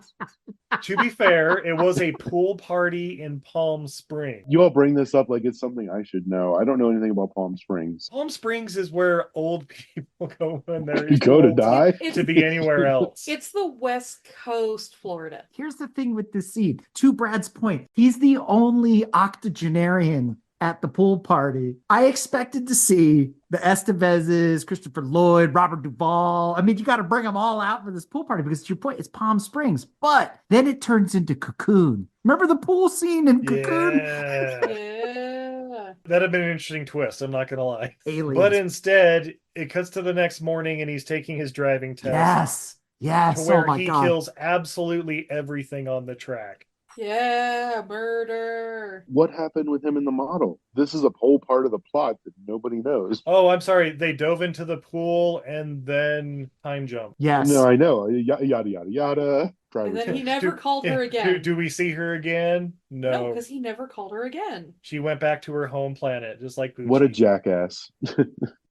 To be fair, it was a pool party in Palm Springs.
You all bring this up like it's something I should know. I don't know anything about Palm Springs.
Palm Springs is where old people go when they're
You go to
old
die?
to be anywhere else.
It's the West Coast, Florida.
Here's the thing with this scene. To Brad's point, he's the only octogenarian at the pool party. I expected to see the Estevezes, Christopher Lloyd, Robert Duvall. I mean, you got to bring them all out for this pool party because to your point, it's Palm Springs. But then it turns into Cocoon. Remember the pool scene in Cocoon?
Yeah.
Yeah.
That'd have been an interesting twist, I'm not gonna lie.
Aliens.
But instead, it cuts to the next morning and he's taking his driving test.
Yes. Yes.
To where
Oh my
he
God.
kills absolutely everything on the track.
Yeah, murder.
What happened with him in the model? This is a whole part of the plot that nobody knows.
Oh, I'm sorry. They dove into the pool and then time jump.
Yes.
No, I know. Yada yada yada.
And then he never
Do-
called her again.
Do we see her again?
No,
No.
because he never called her again.
She went back to her home planet, just like Bucci.
What a jackass.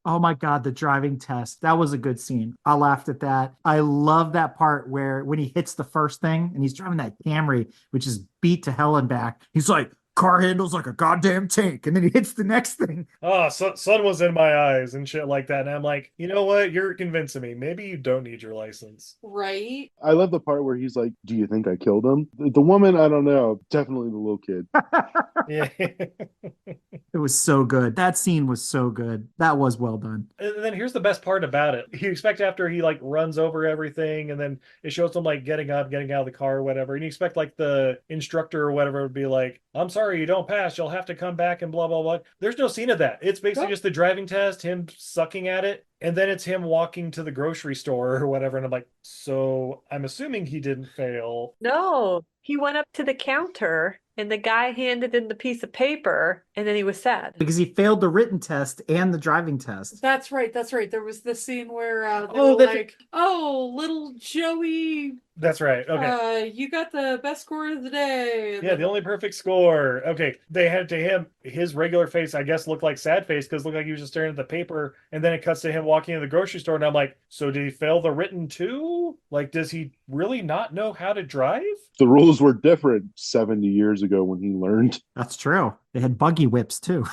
Oh my God, the driving test. That was a good scene. I laughed at that. I love that part where when he hits the first thing and he's driving that Camry, which is beat to hell and back. He's like, car handles like a goddamn tank. And then he hits the next thing.
Oh, sun was in my eyes and shit like that. And I'm like, you know what? You're convincing me. Maybe you don't need your license.
Right?
I love the part where he's like, "Do you think I killed him?" The woman, I don't know. Definitely the little kid.
Yeah.
It was so good. That scene was so good. That was well done.
And then here's the best part about it. You expect after he like runs over everything and then it shows him like getting up, getting out of the car or whatever. And you expect like the instructor or whatever would be like, I'm sorry, you don't pass. You'll have to come back and blah, blah, blah. There's no scene of that. It's basically just the driving test, him sucking at it. And then it's him walking to the grocery store or whatever. And I'm like, so I'm assuming he didn't fail.
No, he went up to the counter and the guy handed in the piece of paper and then he was sad.
Because he failed the written test and the driving test.
That's right. That's right. There was the scene where they
Oh,
were
that's-
like, "Oh, little Joey,
That's right. Okay.
you got the best score of the day." And
Yeah,
then-
the only perfect score. Okay, they had to him, his regular face, I guess, looked like sad face because it looked like he was just staring at the paper. And then it cuts to him walking to the grocery store. And I'm like, so did he fail the written too? Like, does he really not know how to drive?
The rules were different 70 years ago when he learned.
That's true. They had buggy whips too.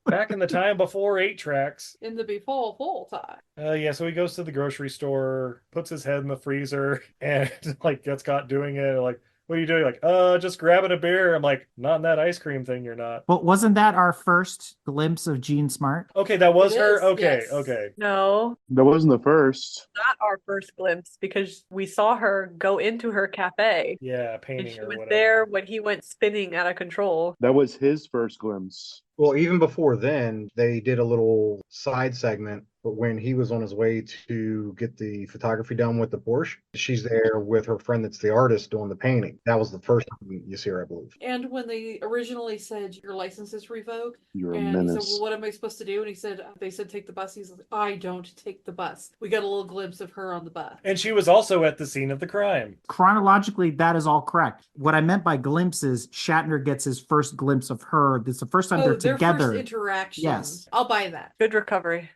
Back in the time before 8-tracks.
in the before full time.
Yeah, so he goes to the grocery store, puts his head in the freezer, and like gets caught doing it. Like, what are you doing? Like, just grabbing a beer. I'm like, not in that ice cream thing, you're not.
Well, wasn't that our first glimpse of Jean Smart?
Okay, that was
It
her?
is,
Okay,
yes.
okay.
No,
That wasn't the first.
not our first glimpse because we saw her go into her cafe
Yeah,
and
painting
she
or
was
whatever.
there when he went spinning out of control.
That was his first glimpse.
Well, even before then, they did a little side segment. But when he was on his way to get the photography done with the Porsche, she's there with her friend that's the artist doing the painting. That was the first time you see her, I believe.
And when they originally said your license is revoked,
You're a
and he said,
menace.
"Well, what am I supposed to do?" And he said, "They said take the bus." He's like, "I don't take the bus." We got a little glimpse of her on the bus.
And she was also at the scene of the crime.
Chronologically, that is all correct. What I meant by glimpses, Shatner gets his first glimpse of her. This is the first time they're
their
together.
first interaction.
Yes.
I'll buy that.
Good recovery.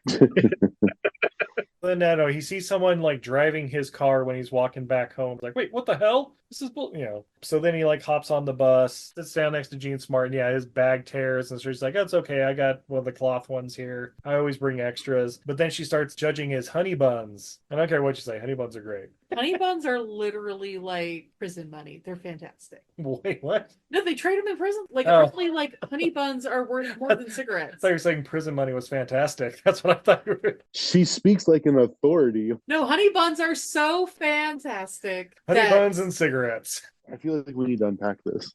But no, he sees someone like driving his car when he's walking back home. Like, wait, what the hell? This is, So then he like hops on the bus, sits down next to Gene Smart, and yeah, his bag tears, and so she's like, "That's okay. I got one of the cloth ones here. I always bring extras." But then she starts judging his honey buns. I don't care what you say, honey buns are great.
Honey buns are literally like prison money. They're fantastic.
Wait, what?
No, they trade them in prison. Like
Oh.
apparently, like honey buns are worth more than
I
cigarettes.
thought you were saying prison money was fantastic. That's what I thought you were.
She speaks like an authority.
No, honey buns are so fantastic.
Honey
that-
buns and cigarettes.
I feel like we need to unpack this.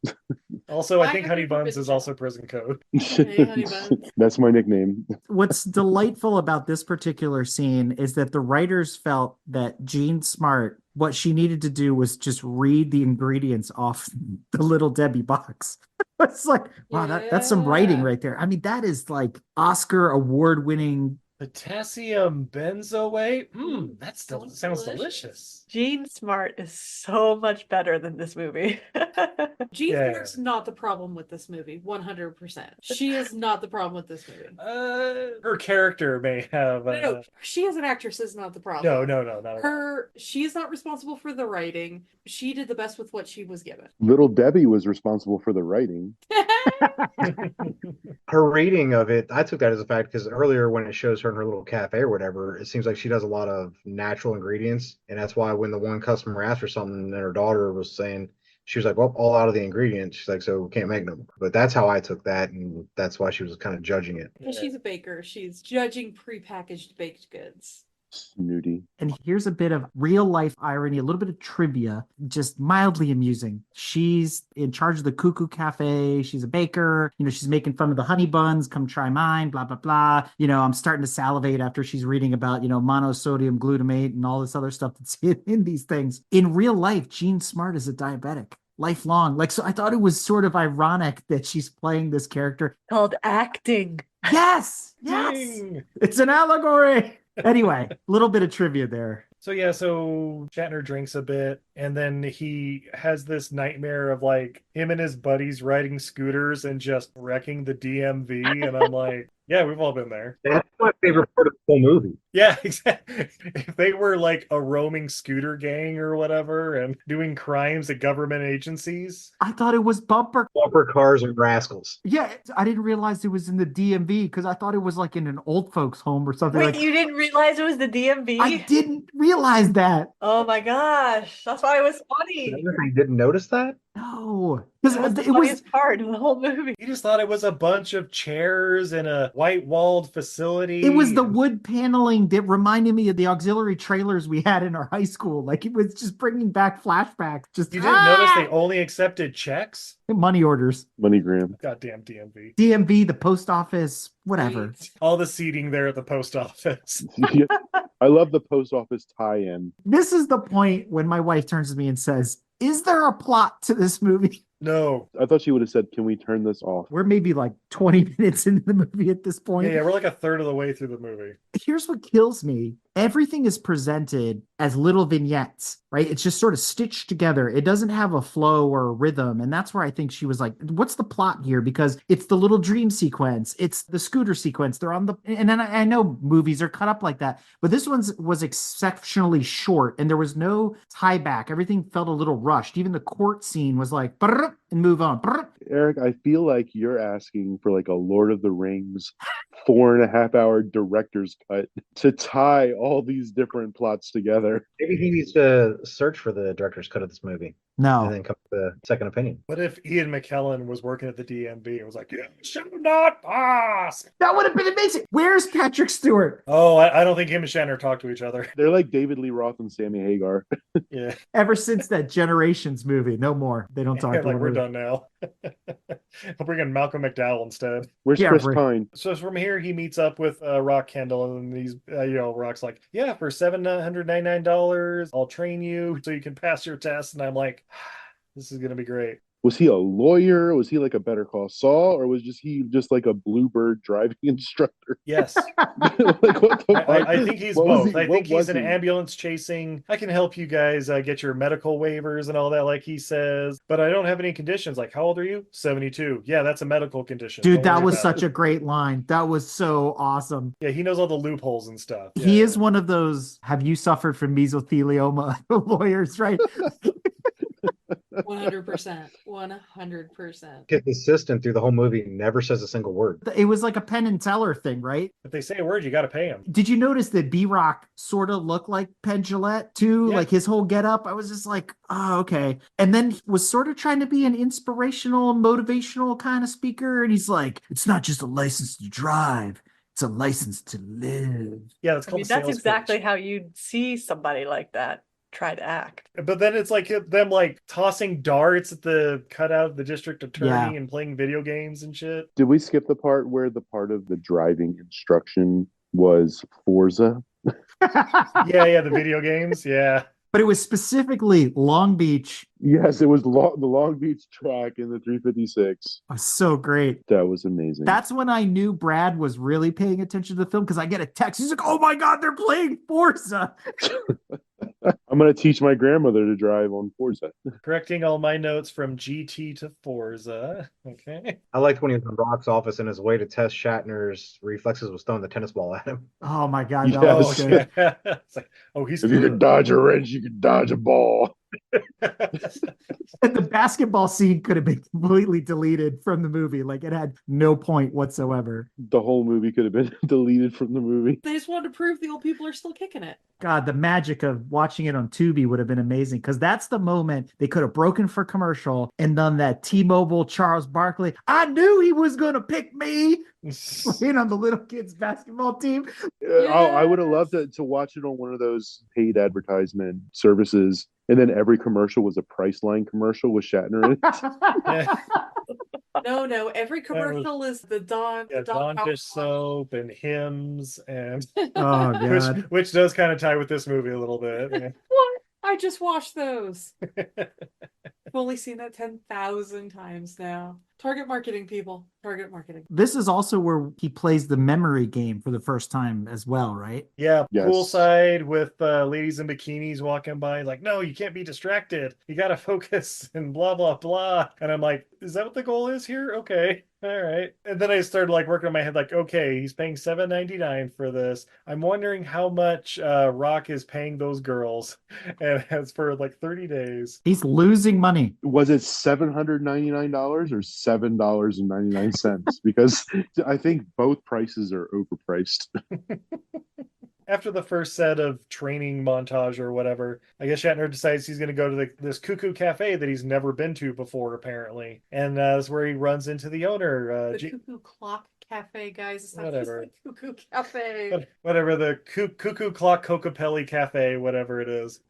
Also, I
I
think
have
honey
never
buns
been
is
to-
also prison code.
Hey, honey buns.
That's my nickname.
What's delightful about this particular scene is that the writers felt that Jean Smart, what she needed to do was just read the ingredients off the Little Debbie box. It's like, wow, that's some writing
Yeah.
right there. I mean, that is like Oscar award-winning.
Potassium benzoate. That still sounds
Delicious.
delicious.
Jean Smart is so much better than this movie.
Jean
Yeah.
Smart's not the problem with this movie, 100%. She is not the problem with this movie.
Her character may have.
No, she as an actress is not the problem.
No, not at all.
She is not responsible for the writing. She did the best with what she was given.
Little Debbie was responsible for the writing.
Her reading of it, I took that as a fact because earlier when it shows her in her little cafe or whatever, it seems like she does a lot of natural ingredients. And that's why when the one customer asked for something and her daughter was saying, she was like, well, all out of the ingredients. She's like, so we can't make them. But that's how I took that. And that's why she was kind of judging it.
Well, she's a baker. She's judging prepackaged baked goods.
Snooty.
And here's a bit of real life irony, a little bit of trivia, just mildly amusing. She's in charge of the Cuckoo Cafe. She's a baker. She's making fun of the honey buns. Come try mine, blah, blah, blah. I'm starting to salivate after she's reading about, monosodium glutamate and all this other stuff that's in these things. In real life, Jean Smart is a diabetic. Lifelong. So I thought it was sort of ironic that she's playing this character.
Called acting.
Yes!
Ding!
It's an allegory! Anyway, a little bit of trivia there.
So Shatner drinks a bit, and then he has this nightmare of like him and his buddies riding scooters and just wrecking the DMV, and I'm like, yeah, we've all been there.
That's my favorite part of the whole movie.
Yeah, exactly. If they were like a roaming scooter gang or whatever and doing crimes at government agencies.
I thought it was bumper
cars and rascals.
Yeah, I didn't realize it was in the DMV because I thought it was like in an old folks home or something.
Wait, you didn't realize it was the DMV?
I didn't realize that.
Oh my gosh, that's why it was funny.
You didn't notice that?
No,
That was the funniest part of the whole movie.
You just thought it was a bunch of chairs in a white-walled facility.
It was the wood paneling that reminded me of the auxiliary trailers we had in our high school. Like it was just bringing back flashbacks. Just
You didn't notice they only accepted checks?
money orders.
MoneyGram.
Goddamn DMV.
DMV, the post office, whatever.
All the seating there at the post office.
Yeah. I love the post office tie-in.
This is the point when my wife turns to me and says, "Is there a plot to this movie?"
No.
I thought she would have said, "Can we turn this off?"
We're maybe like 20 minutes into the movie at this point.
Yeah, we're like a third of the way through the movie.
Here's what kills me. Everything is presented as little vignettes, right? It's just sort of stitched together. It doesn't have a flow or a rhythm. And that's where I think she was like, what's the plot here? Because it's the little dream sequence. It's the scooter sequence. They're on the, and then I know movies are cut up like that, but this one was exceptionally short and there was no tie back. Everything felt a little rushed. Even the court scene was like, and move on.
Eric, I feel like you're asking for like a Lord of the Rings 4.5 hour director's cut to tie all these different plots together.
Maybe he needs to search for the director's cut of this movie and
No.
then come to the second opinion.
What if Ian McKellen was working at the DMV and was like, "You shall not pass"?
That would have been amazing. Where's Patrick Stewart?
Oh, I don't think him and Shatner talk to each other.
They're like David Lee Roth and Sammy Hagar.
Yeah.
Ever since that Generations movie, no more. They don't talk
Yeah,
to
like
one
we're
another.
done now. I'll bring in Malcolm McDowell instead.
Where's
Yeah,
Chris
right.
Pine?
So from here, he meets up with Rock Kendall, and he's, Rock's like, "Yeah, for $799, I'll train you so you can pass your test." And I'm like, this is gonna be great.
Was he a lawyer? Was he like a Better Call Saul? Or was he just like a Bluebird driving instructor?
Yes,
Like what the fuck?
I think he's
What was
both.
he-
I
what
think he's
was
an
he?
ambulance chasing. I can help you guys get your medical waivers and all that, like he says. But I don't have any conditions. Like, how old are you? 72. Yeah, that's a medical condition.
Dude,
Don't
that
worry
was
about
such
it.
a great line. That was so awesome.
Yeah, he knows all the loopholes and stuff.
He
Yeah.
is one of those, have you suffered from mesothelioma lawyers, right?
100%. 100%.
His assistant through the whole movie never says a single word.
It was like a Penn and Teller thing, right?
If they say a word, you got to pay him.
Did you notice that B-Rock sort of looked like Penn Jillette too?
Yeah.
Like his whole getup? I was just like, oh, okay. And then he was sort of trying to be an inspirational, motivational kind of speaker. And he's like, it's not just a license to drive. It's a license to live.
Yeah, that's
I
called
mean, that's
sales
exactly
pitch.
how you'd see somebody like that try to act.
But then it's like them like tossing darts at the cutout of the district attorney
Yeah.
and playing video games and shit.
Did we skip the part where the part of the driving instruction was Forza?
Yeah, the video games. Yeah.
But it was specifically Long Beach,
Yes, it was the Long Beach track in the 356.
So great.
That was amazing.
That's when I knew Brad was really paying attention to the film because I get a text. He's like, "Oh my God, they're playing Forza."
I'm going to teach my grandmother to drive on Forza.
Correcting all my notes from GT to Forza. Okay.
I liked when he was in Rock's office and his way to test Shatner's reflexes was throwing the tennis ball at him.
Oh my God, that
Oh,
was good.
yeah. It's like, oh, he's
If you could
good.
dodge a wrench, you could dodge a ball.
And the basketball scene could have been completely deleted from the movie. Like it had no point whatsoever.
The whole movie could have been deleted from the movie.
They just wanted to prove the old people are still kicking it.
God, the magic of watching it on Tubi would have been amazing because that's the moment they could have broken for commercial and done that T-Mobile Charles Barkley. I knew he was going to pick me playing on the little kids basketball team.
I would have loved to watch it on one of those paid advertisement services. And then every commercial was a Priceline commercial with Shatner in it.
No. Every commercial is the Dawn.
Yeah,
the Dawn
Dawn
Power
dish soap and hymns and
Oh God.
which does kind of tie with this movie a little bit. Yeah.
What? I just watched those. I've only seen that 10,000 times now. Target marketing, people. Target marketing.
This is also where he plays the memory game for the first time as well, right?
Yeah,
Yes.
poolside with ladies in bikinis walking by, like, no, you can't be distracted. You got to focus and blah, blah, blah. And I'm like, is that what the goal is here? Okay. All right. And then I started like working on my head, like, okay, he's paying $7.99 for this. I'm wondering how much Rock is paying those girls. And it's for like 30 days.
He's losing money.
Was it $799 or $7.99? Because I think both prices are overpriced.
After the first set of training montage or whatever, I guess Shatner decides he's going to go to this Cuckoo Cafe that he's never been to before, apparently. And that's where he runs into the owner.
The Cuckoo Clock Cafe, guys. It's not
Whatever.
just the Cuckoo Cafe.
Whatever, the Cuckoo Clock Cocapelli Cafe, whatever it is.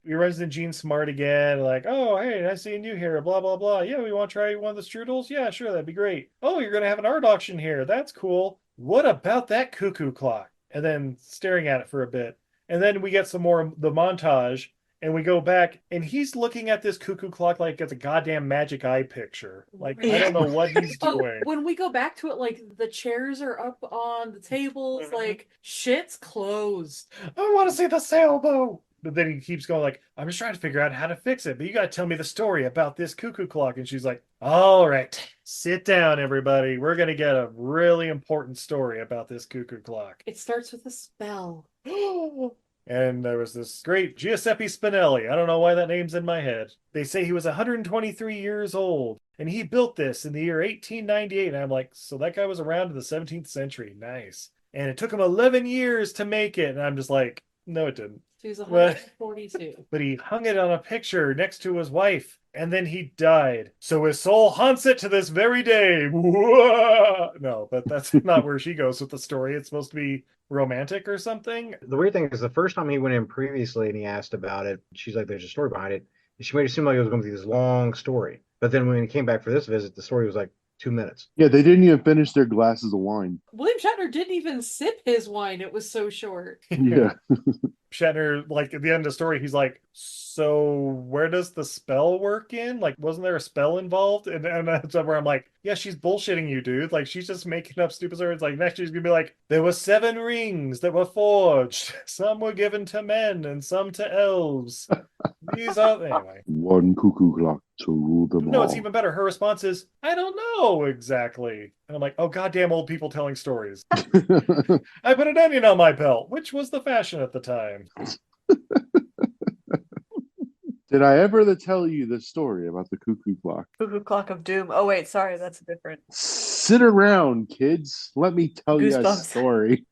He runs into Gene Smart again, like, oh, hey, nice seeing you here, blah, blah, blah. Yeah, we want to try one of the strudels? Yeah, sure, that'd be great. Oh, you're going to have an art auction here. That's cool. What about that cuckoo clock? And then staring at it for a bit. And then we get some more of the montage, and we go back, and he's looking at this cuckoo clock like it's a goddamn magic eye picture. Like, I don't know what he's doing.
When we go back to it, like, the chairs are up on the tables, like, shit's closed.
I want to see the sailboat. But then he keeps going like, I'm just trying to figure out how to fix it, but you got to tell me the story about this cuckoo clock. And she's like, all right, sit down, everybody. We're going to get a really important story about this cuckoo clock.
It starts with a spell.
And there was this great Giuseppe Spinelli. I don't know why that name's in my head. They say he was 123 years old, and he built this in the year 1898. And I'm like, so that guy was around in the 17th century. Nice. And it took him 11 years to make it. And I'm just like, no, it didn't.
He was 142.
But he hung it on a picture next to his wife, and then he died. So his soul haunts it to this very day. Whoa! No, but that's not where she goes with the story. It's supposed to be romantic or something.
The weird thing is the first time he went in previously and he asked about it, she's like, there's a story behind it. And she made it seem like it was going to be this long story. But then when he came back for this visit, the story was like 2 minutes.
Yeah, they didn't even finish their glasses of wine.
William Shatner didn't even sip his wine. It was so short.
Yeah.
Shatner, like at the end of the story, he's like, so where does the spell work in? Like, wasn't there a spell involved? And that's where I'm like, yeah, she's bullshitting you, dude. Like, she's just making up stupid stories. Like, next she's gonna be like, there were 7 rings that were forged. Some were given to men and some to elves. These are anyway.
One cuckoo clock to rule them all.
No, it's even better. Her response is, I don't know exactly. And I'm like, oh, goddamn old people telling stories. I put an onion on my belt, which was the fashion at the time.
Did I ever tell you the story about the cuckoo clock?
Cuckoo Clock of Doom. Oh wait, sorry, that's different.
Sit around, kids. Let me tell you a
Goosebumps.
story.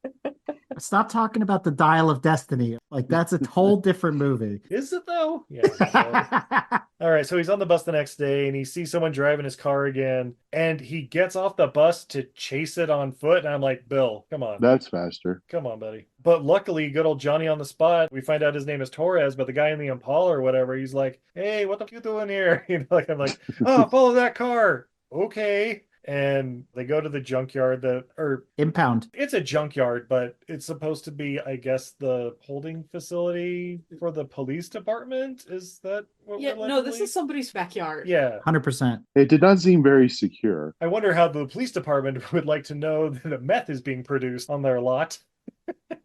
Stop talking about the Dial of Destiny. Like that's a whole different movie.
Is it though? Yeah. All right, so he's on the bus the next day and he sees someone driving his car again and he gets off the bus to chase it on foot. And I'm like, Bill, come on.
That's faster.
Come on, buddy. But luckily, good old Johnny on the spot, we find out his name is Tortoise, but the guy in the Impala or whatever, he's like, hey, what the f you doing here? You know, like I'm like, oh, follow that car. Okay. And they go to the junkyard or
Impound.
it's a junkyard, but it's supposed to be, I guess, the holding facility for the police department. Is that what
Yeah,
we're led
no,
to
this
believe?
is somebody's backyard.
Yeah.
100%.
It did not seem very secure.
I wonder how the police department would like to know that meth is being produced on their lot.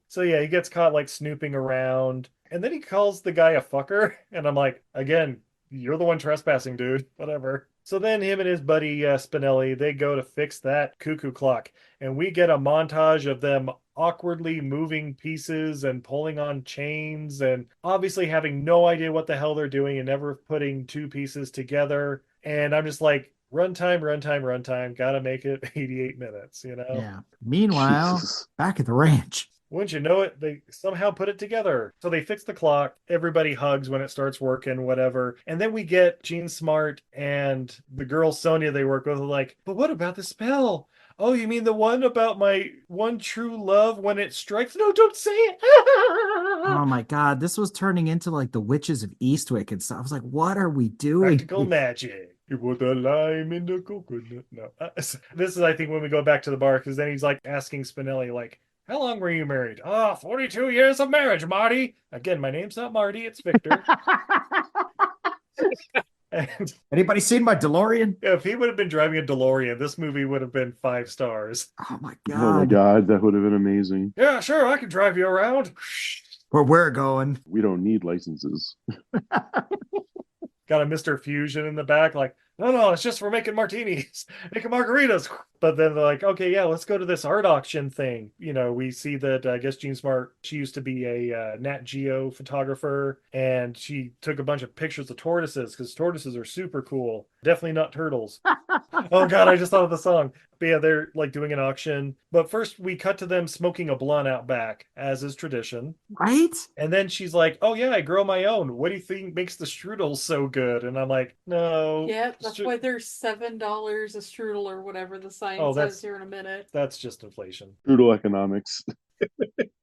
So yeah, he gets caught like snooping around, and then he calls the guy a fucker, and I'm like, again, you're the one trespassing, dude. Whatever. So then him and his buddy Spinelli, they go to fix that cuckoo clock, and we get a montage of them awkwardly moving pieces and pulling on chains, and obviously having no idea what the hell they're doing and never putting two pieces together. And I'm just like, runtime, runtime, runtime. Gotta make it 88 minutes, you know?
Yeah. Meanwhile,
Jesus.
back at the ranch.
Wouldn't you know it, they somehow put it together. So they fix the clock. Everybody hugs when it starts working, whatever. And then we get Gene Smart and the girl Sonia they work with, like, but what about the spell? Oh, you mean the one about my one true love when it strikes? No, don't say it.
Oh my God. This was turning into like the witches of Eastwick and stuff. I was like, what are we doing?
Practical magic. You put the lime in the coconut. No. This is, I think, when we go back to the bar, because then he's like asking Spinelli, like, how long were you married? 42 years of marriage, Marty. Again, my name's not Marty, it's Victor. And
Anybody seen my DeLorean?
if he would have been driving a DeLorean, this movie would have been 5 stars.
Oh my
Oh my
God.
God, that would have been amazing.
Yeah, sure, I can drive you around.
Where we're going.
We don't need licenses.
Got a Mr. Fusion in the back, like, no, it's just for making martinis, making margaritas. But then they're like, okay, yeah, let's go to this art auction thing. You know, we see that, I guess Jean Smart, she used to be a Nat Geo photographer, and she took a bunch of pictures of tortoises, because tortoises are super cool. Definitely not turtles. Oh God, I just thought of the song. But yeah, they're like doing an auction. But first we cut to them smoking a blunt out back, as is tradition.
Right?
And then she's like, oh yeah, I grow my own. What do you think makes the strudels so good? And I'm like, no.
Yep, that's why they're $7 a strudel or whatever the sign says here in a minute.
That's just inflation.
Brutal economics.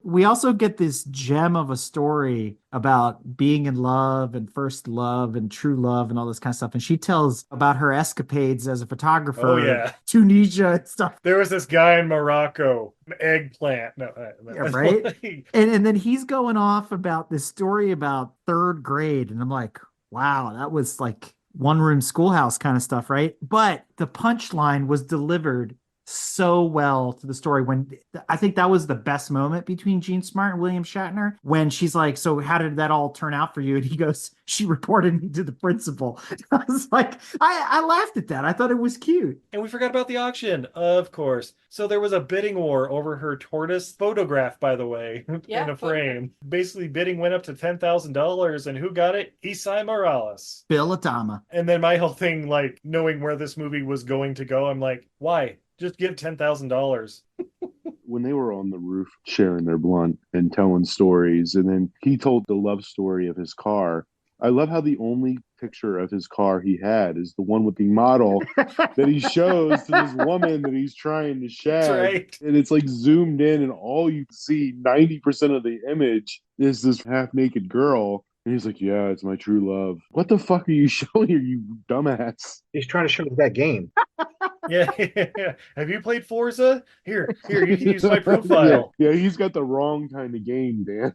We also get this gem of a story about being in love and first love and true love and all this kind of stuff. And she tells about her escapades as a photographer.
Oh, yeah.
Tunisia and stuff.
There was this guy in Morocco, eggplant. No,
Yeah, right? and then he's going off about this story about third grade. And I'm like, wow, that was like one room schoolhouse kind of stuff, right? But the punchline was delivered so well to the story when I think that was the best moment between Gene Smart and William Shatner, when she's like, so how did that all turn out for you? And he goes, she reported me to the principal. I was like, I laughed at that. I thought it was cute.
And we forgot about the auction, of course. So there was a bidding war over her tortoise photograph, by the way,
Yeah,
in a frame. Basically, bidding went up to $10,000, and who got it? Isai Morales.
Bill Adama.
And then my whole thing, like, knowing where this movie was going to go, I'm like, why? Just give $10,000.
When they were on the roof sharing their blunt and telling stories, and then he told the love story of his car. I love how the only picture of his car he had is the one with the model that he shows to this woman that he's trying to shag.
That's right.
And it's like zoomed in, and all you see, 90% of the image is this half-naked girl. And he's like, yeah, it's my true love. What the fuck are you showing here, you dumbass?
He's trying to show us that game.
Yeah. Have you played Forza? Here, you can use my profile.
Yeah, he's got the wrong kind of game, Dan.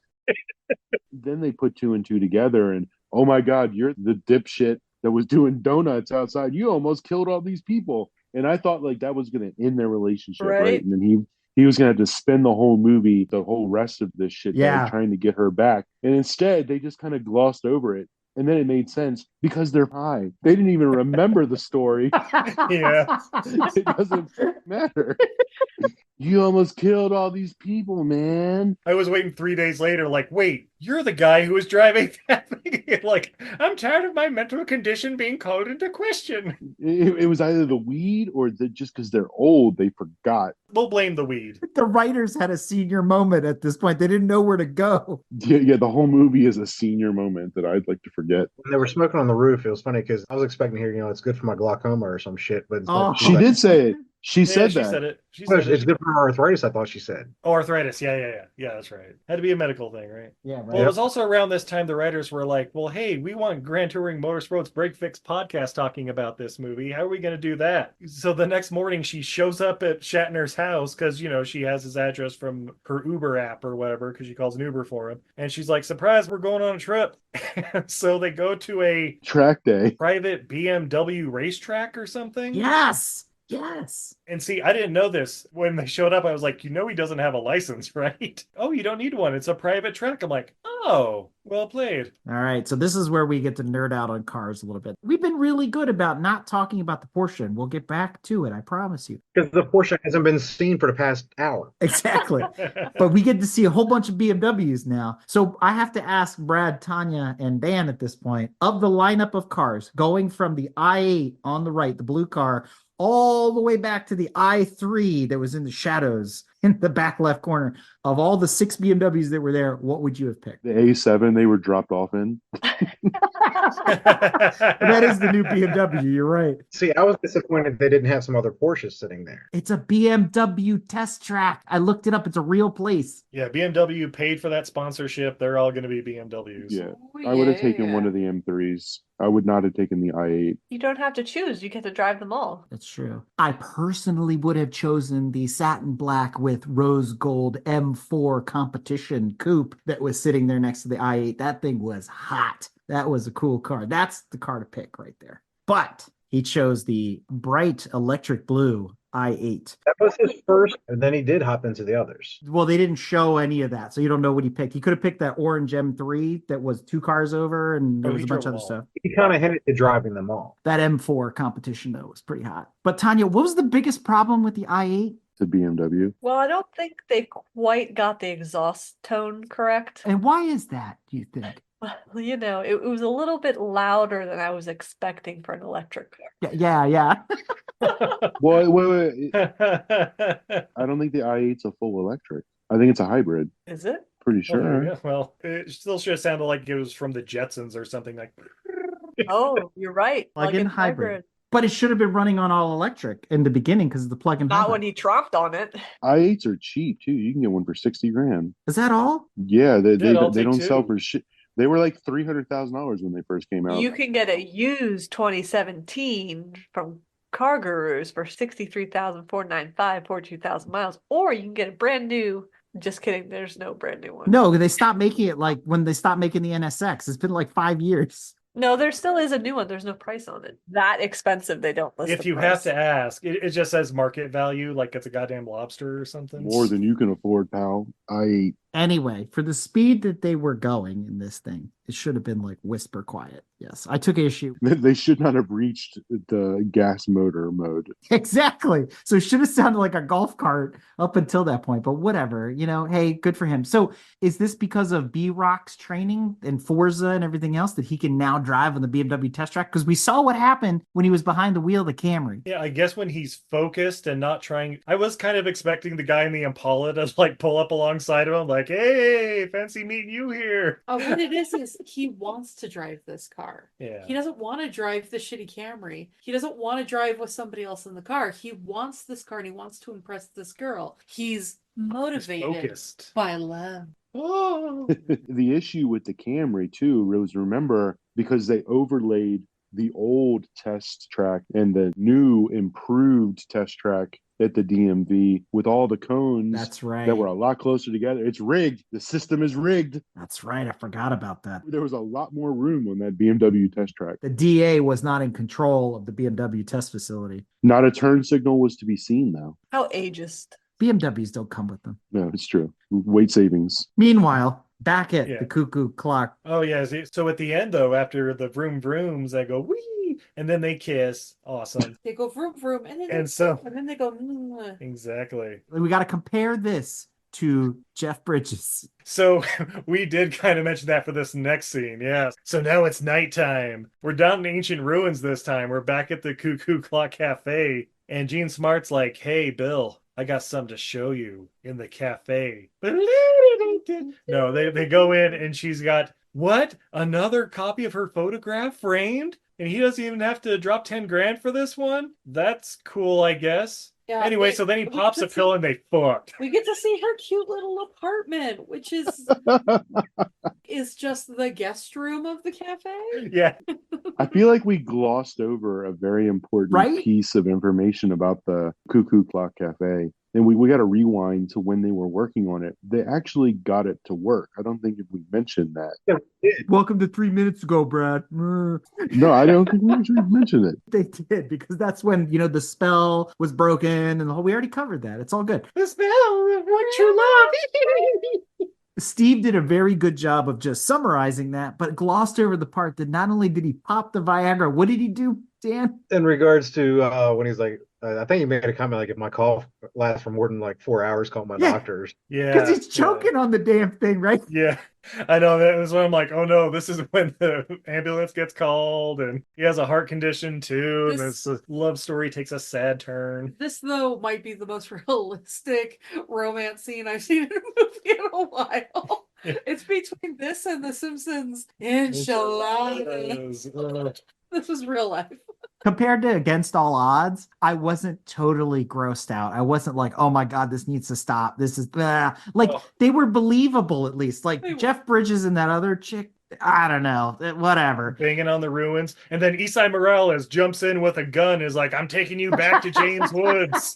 Then they put 2 and 2 together, and oh my God, you're the dipshit that was doing donuts outside. You almost killed all these people. And I thought like that was going to end their relationship, right? And then he was going to have to spend the whole movie, the whole rest of this shit, like, trying to get her back. And instead, they just kind of glossed over it. And then it made sense because they're high. They didn't even remember the story.
Yeah.
It doesn't matter. You almost killed all these people, man.
I was waiting 3 days later, like, wait, you're the guy who was driving that thing. Like, I'm tired of my mental condition being called into question.
It was either the weed or just because they're old, they forgot.
We'll blame the weed.
The writers had a senior moment at this point. They didn't know where to go.
Yeah, the whole movie is a senior moment that I'd like to forget.
When they were smoking on the roof, it was funny because I was expecting to hear, it's good for my glaucoma or some shit. But
Oh.
She did say it. She
Yeah,
said
she
that.
said it. She said
It's
it.
good for arthritis, I thought she said.
Oh, arthritis. Yeah, that's right. Had to be a medical thing, right?
Yeah, right.
Well, it was also around this time the writers were like, well, hey, we want Grand Touring Motorsports Break Fix podcast talking about this movie. How are we going to do that? So the next morning, she shows up at Shatner's house because, she has his address from her Uber app or whatever because she calls an Uber for him. And she's like, surprise, we're going on a trip. So they go to a
Track day.
private BMW racetrack or something.
Yes. Yes.
And see, I didn't know this. When they showed up, I was like, he doesn't have a license, right? Oh, you don't need one. It's a private track. I'm like, oh, well played.
All right. So this is where we get to nerd out on cars a little bit. We've been really good about not talking about the Porsche, and we'll get back to it. I promise you.
Because the Porsche hasn't been seen for the past hour.
Exactly. But we get to see a whole bunch of BMWs now. So I have to ask Brad, Tanya, and Dan at this point, of the lineup of cars, going from the i8 on the right, the blue car, all the way back to the i3 that was in the shadows in the back left corner, of all the 6 BMWs that were there, what would you have picked?
The A7 they were dropped off in.
That is the new BMW. You're right.
See, I was disappointed they didn't have some other Porsches sitting there.
It's a BMW test track. I looked it up. It's a real place.
Yeah, BMW paid for that sponsorship. They're all going to be BMWs.
Yeah.
Oh,
I would have taken
yeah.
one of the M3s. I would not have taken the i8.
You don't have to choose. You get to drive them all.
That's true. I personally would have chosen the satin black with rose gold M4 competition coupe that was sitting there next to the i8. That thing was hot. That was a cool car. That's the car to pick right there. But he chose the bright electric blue i8.
That was his first, and then he did hop into the others.
Well, they didn't show any of that, so you don't know what he picked. He could have picked that orange M3 that was 2 cars over, and there
Oh,
was
he
a bunch
drove
of other
them all.
stuff.
He kind of headed to driving them all.
That M4 competition, though, was pretty hot. But Tanya, what was the biggest problem with the i8?
The BMW.
Well, I don't think they quite got the exhaust tone correct.
And why is that, do you think?
Well, it was a little bit louder than I was expecting for an electric car.
Yeah.
Well, wait. I don't think the i8's a full electric. I think it's a hybrid.
Is it?
Pretty
Oh, there you
sure.
go. Well, it still should have sounded like it was from the Jetsons or something like.
Oh, you're right.
Plug-in hybrid. But it should have been running on all electric in the beginning because of the plug-in
Not
hybrid.
when he tromped on it.
i8s are cheap too. You can get one for 60 grand.
Is that all?
Yeah, they
I'll
they
take
don't sell
two.
for shit. They were like $300,000 when they first came out.
You can get a used 2017 from Car Gurus for 63,495, 42,000 miles, or you can get a brand new. Just kidding. There's no brand new one.
No, they stopped making it like when they stopped making the NSX. It's been like 5 years.
No, there still is a new one. There's no price on it. That expensive, they don't list
If
the
you
price.
have to ask, it just says market value, like it's a goddamn lobster or something.
More than you can afford, pal. i8.
Anyway, for the speed that they were going in this thing, it should have been like whisper quiet. Yes, I took issue.
They should not have reached the gas motor mode.
Exactly. So it should have sounded like a golf cart up until that point, but whatever, hey, good for him. So is this because of B-Rock's training and Forza and everything else that he can now drive on the BMW test track? Because we saw what happened when he was behind the wheel of the Camry.
Yeah, I guess when he's focused and not trying. I was kind of expecting the guy in the Impala to like pull up alongside of him, like, hey, fancy meeting you here.
What it is he wants to drive this car.
Yeah.
He doesn't want to drive the shitty Camry. He doesn't want to drive with somebody else in the car. He wants this car and he wants to impress this girl. He's motivated
Focused.
by love.
Oh.
The issue with the Camry too was, remember, because they overlaid the old test track and the new improved test track at the DMV with all the cones
That's right.
that were a lot closer together. It's rigged. The system is rigged.
That's right. I forgot about that.
There was a lot more room on that BMW test track.
The DA was not in control of the BMW test facility.
Not a turn signal was to be seen, though.
How ageist.
BMWs don't come with them.
No, it's true. Weight savings.
Meanwhile, back at
Yeah.
the Cuckoo clock.
Oh, yeah. So at the end, though, after the vroom vrooms, I go, wee, and then they kiss. Awesome.
They go vroom vroom and then they go
Exactly.
We got to compare this to Jeff Bridges.
So we did kind of mention that for this next scene, yeah. So now it's nighttime. We're down in ancient ruins this time. We're back at the Cuckoo Clock Cafe. And Gene Smart's like, hey, Bill, I got something to show you in the cafe. No, they go in and she's got, what? Another copy of her photograph framed? And he doesn't even have to drop 10 grand for this one? That's cool, I guess.
Yeah,
Anyway, so then he pops a pill and they fucked.
We get to see her cute little apartment, which is just the guest room of the cafe.
Yeah.
I feel like we glossed over a very important
Right?
piece of information about the Cuckoo Clock Cafe. And we got to rewind to when they were working on it. They actually got it to work. I don't think if we mentioned that.
Welcome to 3 minutes ago, Brad.
No, I don't think we actually mentioned it.
They did, because that's when, the spell was broken and the whole, we already covered that. It's all good.
The spell of what true love.
Steve did a very good job of just summarizing that, but glossed over the part that not only did he pop the Viagra, what did he do, Dan?
In regards to when he's like, I think he made a comment like, if my cough lasts for more than like 4 hours, call my doctors.
Yeah.
Because he's choking on the damn thing, right?
Yeah. I know, that was when I'm like, oh no, this is when the ambulance gets called and he has a heart condition too. And this love story takes a sad turn.
This, though, might be the most realistic romance scene I've seen in a movie in a while. It's between this and The Simpsons. Inshallah. This is real life.
Compared to Against All Odds, I wasn't totally grossed out. I wasn't like, oh my God, this needs to stop. This is they were believable at least. Like Jeff Bridges and that other chick, I don't know, whatever.
Banging on the ruins. And then Isai Morales jumps in with a gun, is like, I'm taking you back to James Woods.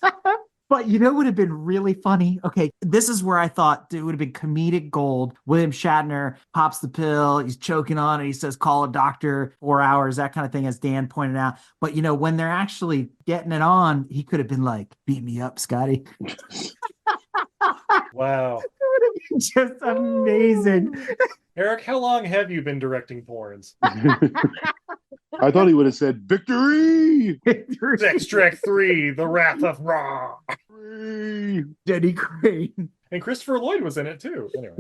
But what would have been really funny? Okay, this is where I thought it would have been comedic gold. William Shatner pops the pill, he's choking on it, he says, call a doctor, 4 hours, that kind of thing, as Dan pointed out. But when they're actually getting it on, he could have been like, beat me up, Scotty.
Wow.
It would have been just amazing.
Eric, how long have you been directing porns?
I thought he would have said, victory!
Extract 3, The Wrath of Ra.
Denny Crane.
And Christopher Lloyd was in it too. Anyway,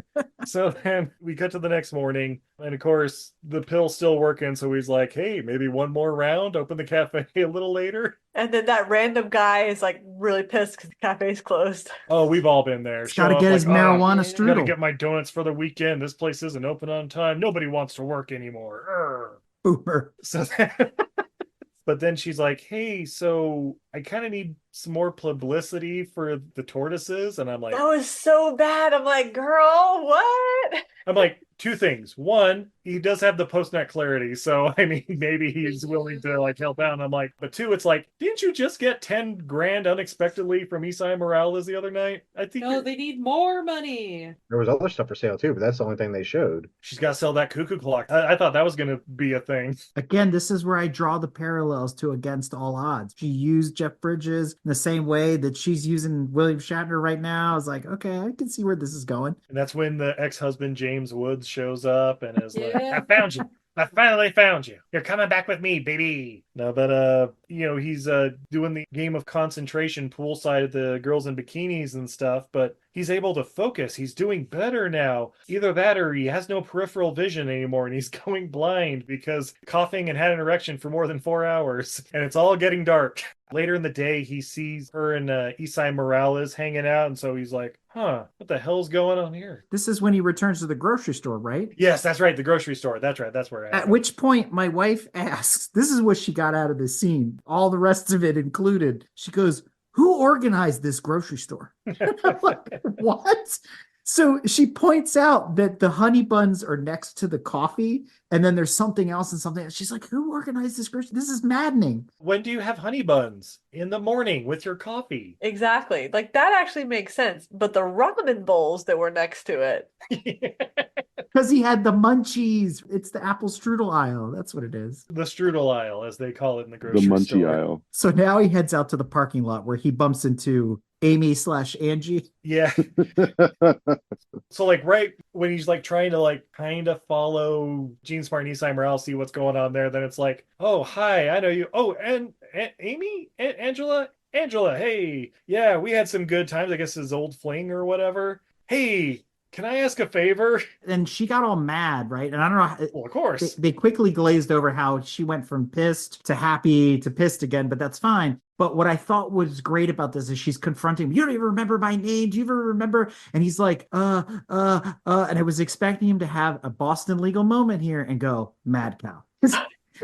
so then we cut to the next morning, and of course the pill's still working. So he's like, "Hey, maybe one more round. Open the cafe a little later."
And then that random guy is like really pissed because the cafe's closed.
Oh, we've all been there.
He's got to get his marijuana strudel.
Got to get my donuts for the weekend. This place isn't open on time. Nobody wants to work anymore.
Boomer.
So but then she's like, hey, so I kind of need some more publicity for the tortoises. And I'm like,
that was so bad. I'm like, girl, what?
I'm like, two things. One, he does have the post-nut clarity. So, I mean, maybe he's willing to like help out. And I'm like, but two, it's like, didn't you just get 10 grand unexpectedly from Isai Morales the other night? I think
they need more money.
There was other stuff for sale too, but that's the only thing they showed.
She's got to sell that cuckoo clock. I thought that was going to be a thing.
Again, this is where I draw the parallels to Against All Odds. She used Jeff Bridges in the same way that she's using William Shatner right now. I was like, okay, I can see where this is going.
And that's when the ex-husband James Woods shows up and is like, I found you. I finally found you. You're coming back with me, baby. No, but he's doing the game of concentration poolside of the girls in bikinis and stuff, but he's able to focus. He's doing better now. Either that or he has no peripheral vision anymore and he's going blind because coughing and had an erection for more than 4 hours. And it's all getting dark. Later in the day, he sees her and Isai Morales hanging out, and so he's like, huh, what the hell's going on here?
This is when he returns to the grocery store, right?
Yes, that's right, the grocery store. That's right, that's where
At which point, my wife asks, this is what she got out of this scene, all the rest of it included. She goes, who organized this grocery store? I'm like, what? So she points out that the honey buns are next to the coffee, and then there's something else and something else. She's like, who organized this grocery? This is maddening.
When do you have honey buns? In the morning with your coffee.
Exactly. Like, that actually makes sense. But the ramen bowls that were next to it.
Because he had the munchies. It's the apple strudel aisle. That's what it is.
The strudel aisle, as they call it in the grocery
store. The munchie
store.
aisle.
So now he heads out to the parking lot where he bumps into Amy/Angie.
Yeah. So like right when he's like trying to like kind of follow Gene Smart and Isai Morales, see what's going on there, then it's like, oh, hi, I know you. Oh, and Amy? Angela, hey. Yeah, we had some good times. I guess his old fling or whatever. Hey, can I ask a favor?
And she got all mad, right? And I don't know.
Well, of course.
They quickly glazed over how she went from pissed to happy to pissed again, but that's fine. But what I thought was great about this is she's confronting me. You don't even remember my name. Do you even remember? And he's like, and I was expecting him to have a Boston legal moment here and go, mad cow.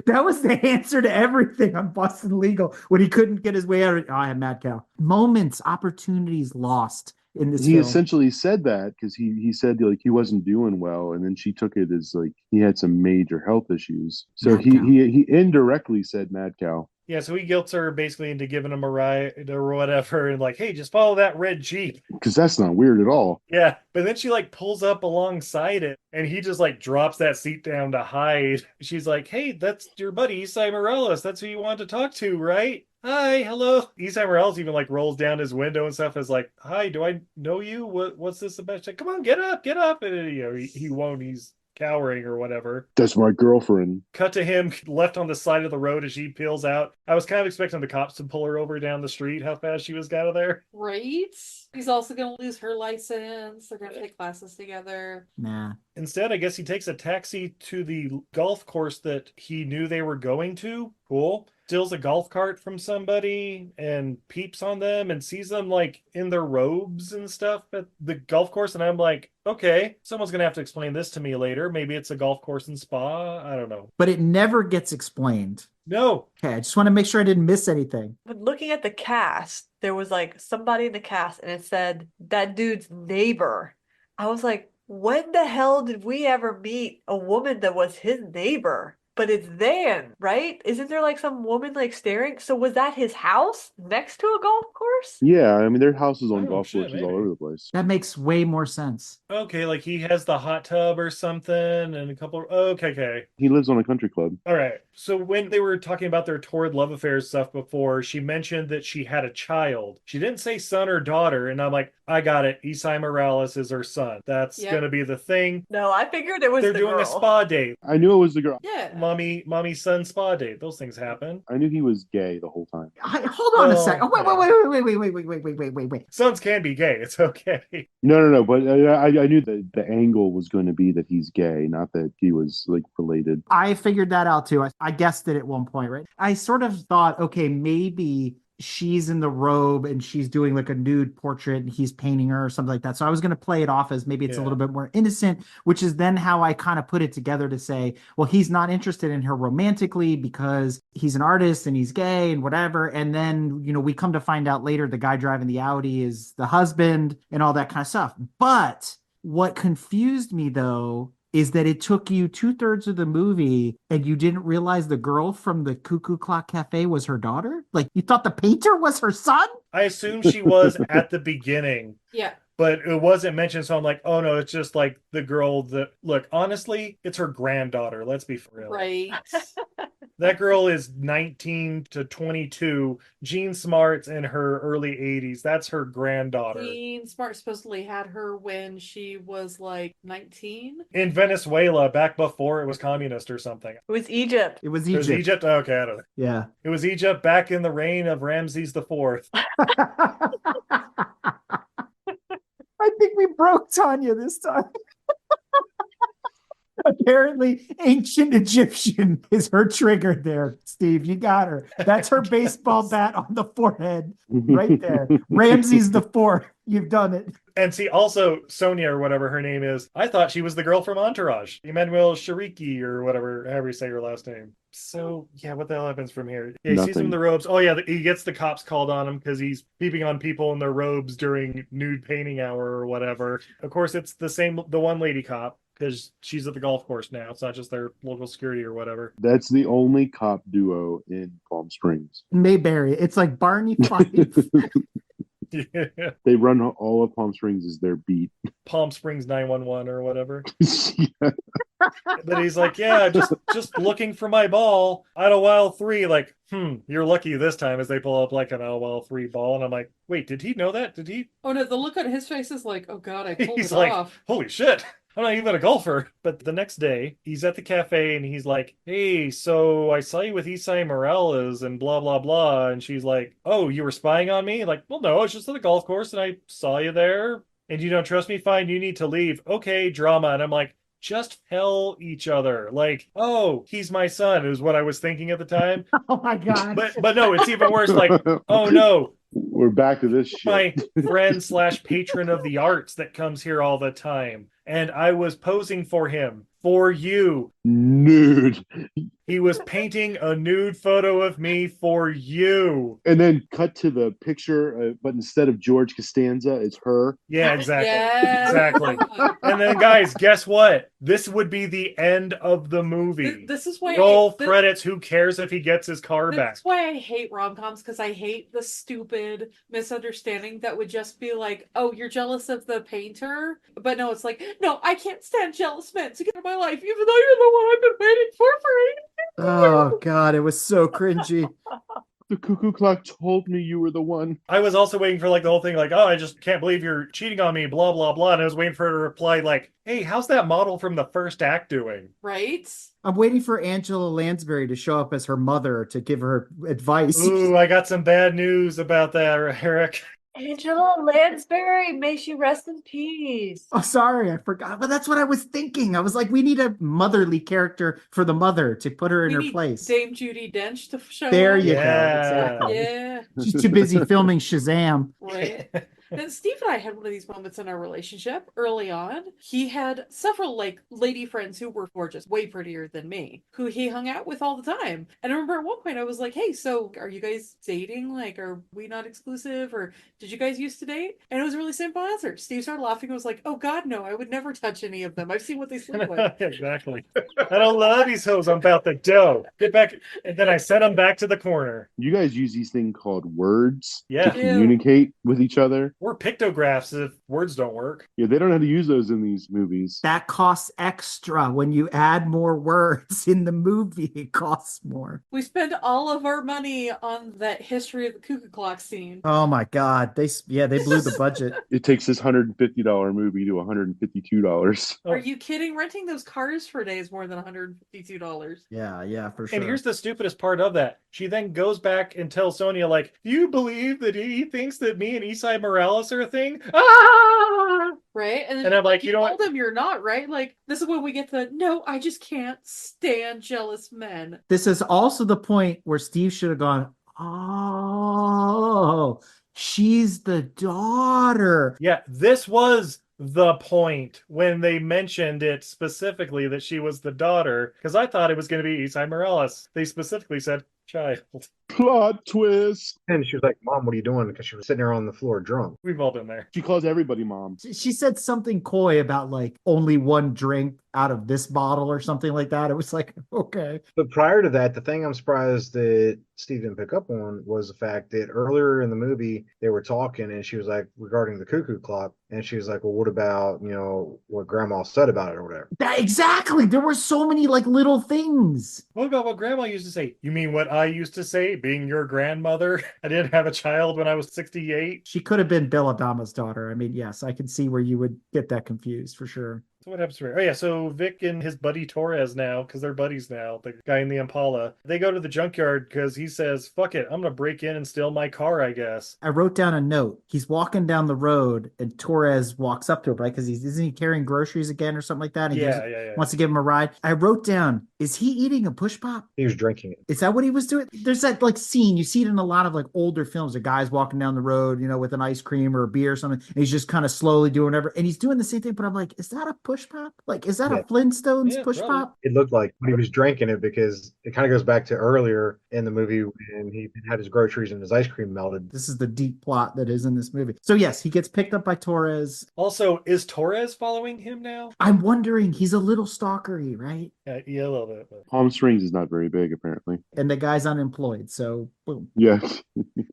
That was the answer to everything on Boston Legal when he couldn't get his way out of it. Oh, I have mad cow. Moments, opportunities lost in this
He
film.
essentially said that because he said like he wasn't doing well, and then she took it as like he had some major health issues. So
Mad cow.
he indirectly said mad cow.
Yeah, so he guilts her basically into giving him a ride or whatever, and like, hey, just follow that red Jeep.
Because that's not weird at all.
Yeah, but then she like pulls up alongside it, and he just like drops that seat down to hide. She's like, hey, that's your buddy Isai Morales. That's who you want to talk to, right? Hi, hello. Isai Morales even like rolls down his window and stuff. Is like, hi, do I know you? What's this about? She's like, come on, get up, get up. And you know, he won't. He's cowering or whatever.
That's my girlfriend.
Cut to him left on the side of the road as she peels out. I was kind of expecting the cops to pull her over down the street, how fast she was out of there.
Right? He's also going to lose her license. They're going to take classes together.
Nah.
Instead, I guess he takes a taxi to the golf course that he knew they were going to. Cool. Steals a golf cart from somebody and peeps on them and sees them like in their robes and stuff at the golf course. And I'm like, okay, someone's going to have to explain this to me later. Maybe it's a golf course and spa. I don't know.
But it never gets explained.
No.
Okay, I just want to make sure I didn't miss anything.
But looking at the cast, there was like somebody in the cast and it said that dude's neighbor. I was like, when the hell did we ever meet a woman that was his neighbor? But it's then, right? Isn't there like some woman like staring? So was that his house next to a golf course?
Yeah, I mean, there are houses on
Oh,
golf
shit,
courses all
maybe.
over the place.
That makes way more sense.
Okay, like he has the hot tub or something and a couple. Okay.
He lives on a country club.
All right. So when they were talking about their torrid love affairs stuff before, she mentioned that she had a child. She didn't say son or daughter, and I'm like, I got it. Isai Morales is her son. That's
Yep.
gonna be the thing.
No, I figured it was
They're
the
doing
girl.
a spa date.
I knew it was the girl.
Yeah.
Mommy son spa date. Those things happen.
I knew he was gay the whole time.
Hold on a
Well,
second. Wait.
Sons can be gay. It's okay.
No, but I knew that the angle was going to be that he's gay, not that he was like related.
I figured that out too. I guessed it at one point, right? I sort of thought, okay, maybe she's in the robe and she's doing like a nude portrait and he's painting her or something like that. So I was going to play it off as maybe it's a
Yeah.
little bit more innocent, which is then how I kind of put it together to say, well, he's not interested in her romantically because he's an artist and he's gay and whatever. And then, you know, we come to find out later the guy driving the Audi is the husband and all that kind of stuff. But what confused me though is that it took you 2/3 of the movie and you didn't realize the girl from the Cuckoo Clock Cafe was her daughter? Like, you thought the painter was her son?
I assume she was at the beginning,
Yeah.
but it wasn't mentioned. So I'm like, oh no, it's just like the girl that, look, honestly, it's her granddaughter. Let's be for real.
Right.
That girl is 19 to 22. Jean Smart's in her early 80s. That's her granddaughter.
Jean Smart supposedly had her when she was like 19.
In Venezuela, back before it was communist or something.
It was Egypt.
It was
It was
Egypt.
Egypt? Okay, I don't know.
Yeah.
It was Egypt back in the reign of Ramses IV.
I think we broke Tanya this time. Apparently, ancient Egyptian is her trigger there, Steve. You got her. That's her baseball bat on the forehead right there. Ramses the Fourth. You've done it.
And see, also, Sonia or whatever her name is, I thought she was the girl from Entourage. Emmanuel Shariki or whatever, however you say her last name. So, yeah, what the hell happens from here? Yeah, he sees him in the robes. Oh, yeah, he gets the cops called on him because he's peeping on people in their robes during nude painting hour or whatever. Of course, it's the one lady cop because she's at the golf course now. It's not just their local security or whatever.
That's the only cop duo in Palm Springs.
Mayberry. It's like Barney Fife.
Yeah.
They run all of Palm Springs as their beat.
Palm Springs 911 or whatever.
Yeah.
But he's like, yeah, just looking for my ball. Idlewild 3, like, you're lucky this time as they pull up like an Idlewild 3 ball. And I'm like, wait, did he know that? Did he?
Oh no, the look on his face is like, oh god, I pulled
He's
it
like,
off.
holy shit. I'm not even a golfer. But the next day, he's at the cafe and he's like, hey, so I saw you with Isai Morales and blah, blah, blah. And she's like, oh, you were spying on me? Like, well, no, I was just at the golf course and I saw you there. And you don't trust me? Fine, you need to leave. Okay, drama. And I'm like, just tell each other. Like, oh, he's my son is what I was thinking at the time.
Oh my God.
But no, it's even worse. Like, oh no,
We're back to this shit.
my friend / patron of the arts that comes here all the time. And I was posing for him, for you.
Nude.
He was painting a nude photo of me for you.
And then cut to the picture, but instead of George Costanza, it's her.
Yeah, exactly.
Yeah.
Exactly. And then, guys, guess what? This would be the end of the movie.
This is why
Roll credits. Who cares if he gets his car back?
That's why I hate rom-coms, because I hate the stupid misunderstanding that would just be like, oh, you're jealous of the painter? But no, it's like, no, I can't stand jealous men to get in my life, even though you're the one I've been waiting for 8 years.
Oh God, it was so cringy.
The cuckoo clock told me you were the one.
I was also waiting for like the whole thing, like, oh, I just can't believe you're cheating on me, blah, blah, blah. And I was waiting for her to reply, like, hey, how's that model from the first act doing?
Right?
I'm waiting for Angela Lansbury to show up as her mother to give her advice.
Ooh, I got some bad news about that, Eric.
Angela Lansbury, may she rest in peace.
Oh, sorry, I forgot. But that's what I was thinking. I was like, we need a motherly character for the mother to put her in her place.
Dame Judi Dench to show
There
up.
you go.
Yeah.
Exactly.
Yeah.
She's too busy filming Shazam.
Right. And Steve and I had one of these moments in our relationship early on. He had several like lady friends who were gorgeous, way prettier than me, who he hung out with all the time. And I remember at one point I was like, hey, so are you guys dating? Like, are we not exclusive? Or did you guys used to date? And it was a really simple answer. Steve started laughing and was like, oh God, no, I would never touch any of them. I've seen what they sleep with.
Exactly. I don't love these hoes. I'm about the dough. Get back. And then I sent them back to the corner.
You guys use these things called words
Yeah.
to communicate with each other.
Or pictographs if words don't work.
Yeah, they don't know how to use those in these movies.
That costs extra. When you add more words in the movie, it costs more.
We spend all of our money on that history of the cuckoo clock scene.
Oh my God. They blew the budget.
It takes this $150 movie to $152.
Oh.
Are you kidding? Renting those cars for a day is more than $152.
Yeah, for sure.
And here's the stupidest part of that. She then goes back and tells Sonia, like, do you believe that he thinks that me and Isai Morales are a thing? Ah!
Right? And, then
And I'm like, you know
told him you're not, right? Like, this is when we get the, no, I just can't stand jealous men.
This is also the point where Steve should have gone, oh, she's the daughter.
Yeah, this was the point when they mentioned it specifically that she was the daughter, because I thought it was going to be Isai Morales. They specifically said child.
Plot twist.
And she was like, Mom, what are you doing? Because she was sitting there on the floor drunk.
We've all been there.
She calls everybody mom.
She said something coy about like only one drink out of this bottle or something like that. It was like, okay.
But prior to that, the thing I'm surprised that Steve didn't pick up on was the fact that earlier in the movie, they were talking and she was like, regarding the cuckoo clock. And she was like, well, what about, what grandma said about it or whatever?
Exactly. There were so many like little things.
What about what grandma used to say? You mean what I used to say, being your grandmother? I didn't have a child when I was 68.
She could have been Bill Adama's daughter. I mean, yes, I can see where you would get that confused for sure.
So what happens to her? Oh yeah, so Vic and his buddy Tortoise now, because they're buddies now, the guy in the Impala, they go to the junkyard because he says, fuck it, I'm gonna break in and steal my car, I guess.
I wrote down a note. He's walking down the road and Torres walks up to him, right? Because isn't he carrying groceries again or something like that? And he
Yeah.
wants to give him a ride. I wrote down, is he eating a push pop?
He was drinking it.
Is that what he was doing? There's that like scene, you see it in a lot of like older films, a guy's walking down the road, with an ice cream or a beer or something, and he's just kind of slowly doing whatever. And he's doing the same thing, but I'm like, is that a push pop? Like, is that a Flintstones push
probably.
pop?
It looked like he was drinking it because it kind of goes back to earlier in the movie when he had his groceries and his ice cream melted.
This is the deep plot that is in this movie. So yes, he gets picked up by Torres.
Also, is Torres following him now?
I'm wondering, he's a little stalkery, right?
Yeah, a little bit. But...
Palm Springs is not very big, apparently.
And the guy's unemployed, so boom.
Yes.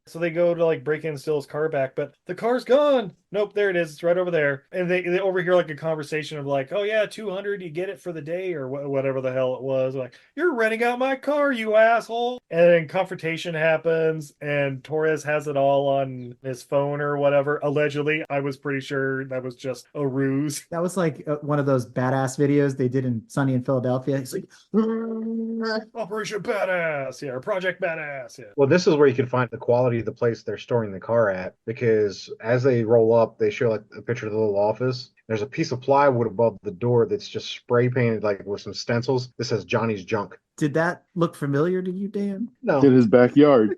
So they go to like break in and steal his car back, but the car's gone. Nope, there it is. It's right over there. And they overhear like a conversation of like, oh yeah, 200, you get it for the day or whatever the hell it was. Like, you're renting out my car, you asshole. And then confrontation happens and Torres has it all on his phone or whatever. Allegedly, I was pretty sure that was just a ruse.
That was like one of those badass videos they did in Sunny in Philadelphia. He's like,
Operation Badass, yeah, or Project Badass, yeah.
Well, this is where you can find the quality of the place they're storing the car at, because as they roll up, they show like a picture of the little office. There's a piece of plywood above the door that's just spray painted like with some stencils. This says Johnny's Junk.
did that look familiar to you, Dan?
No.
In his backyard.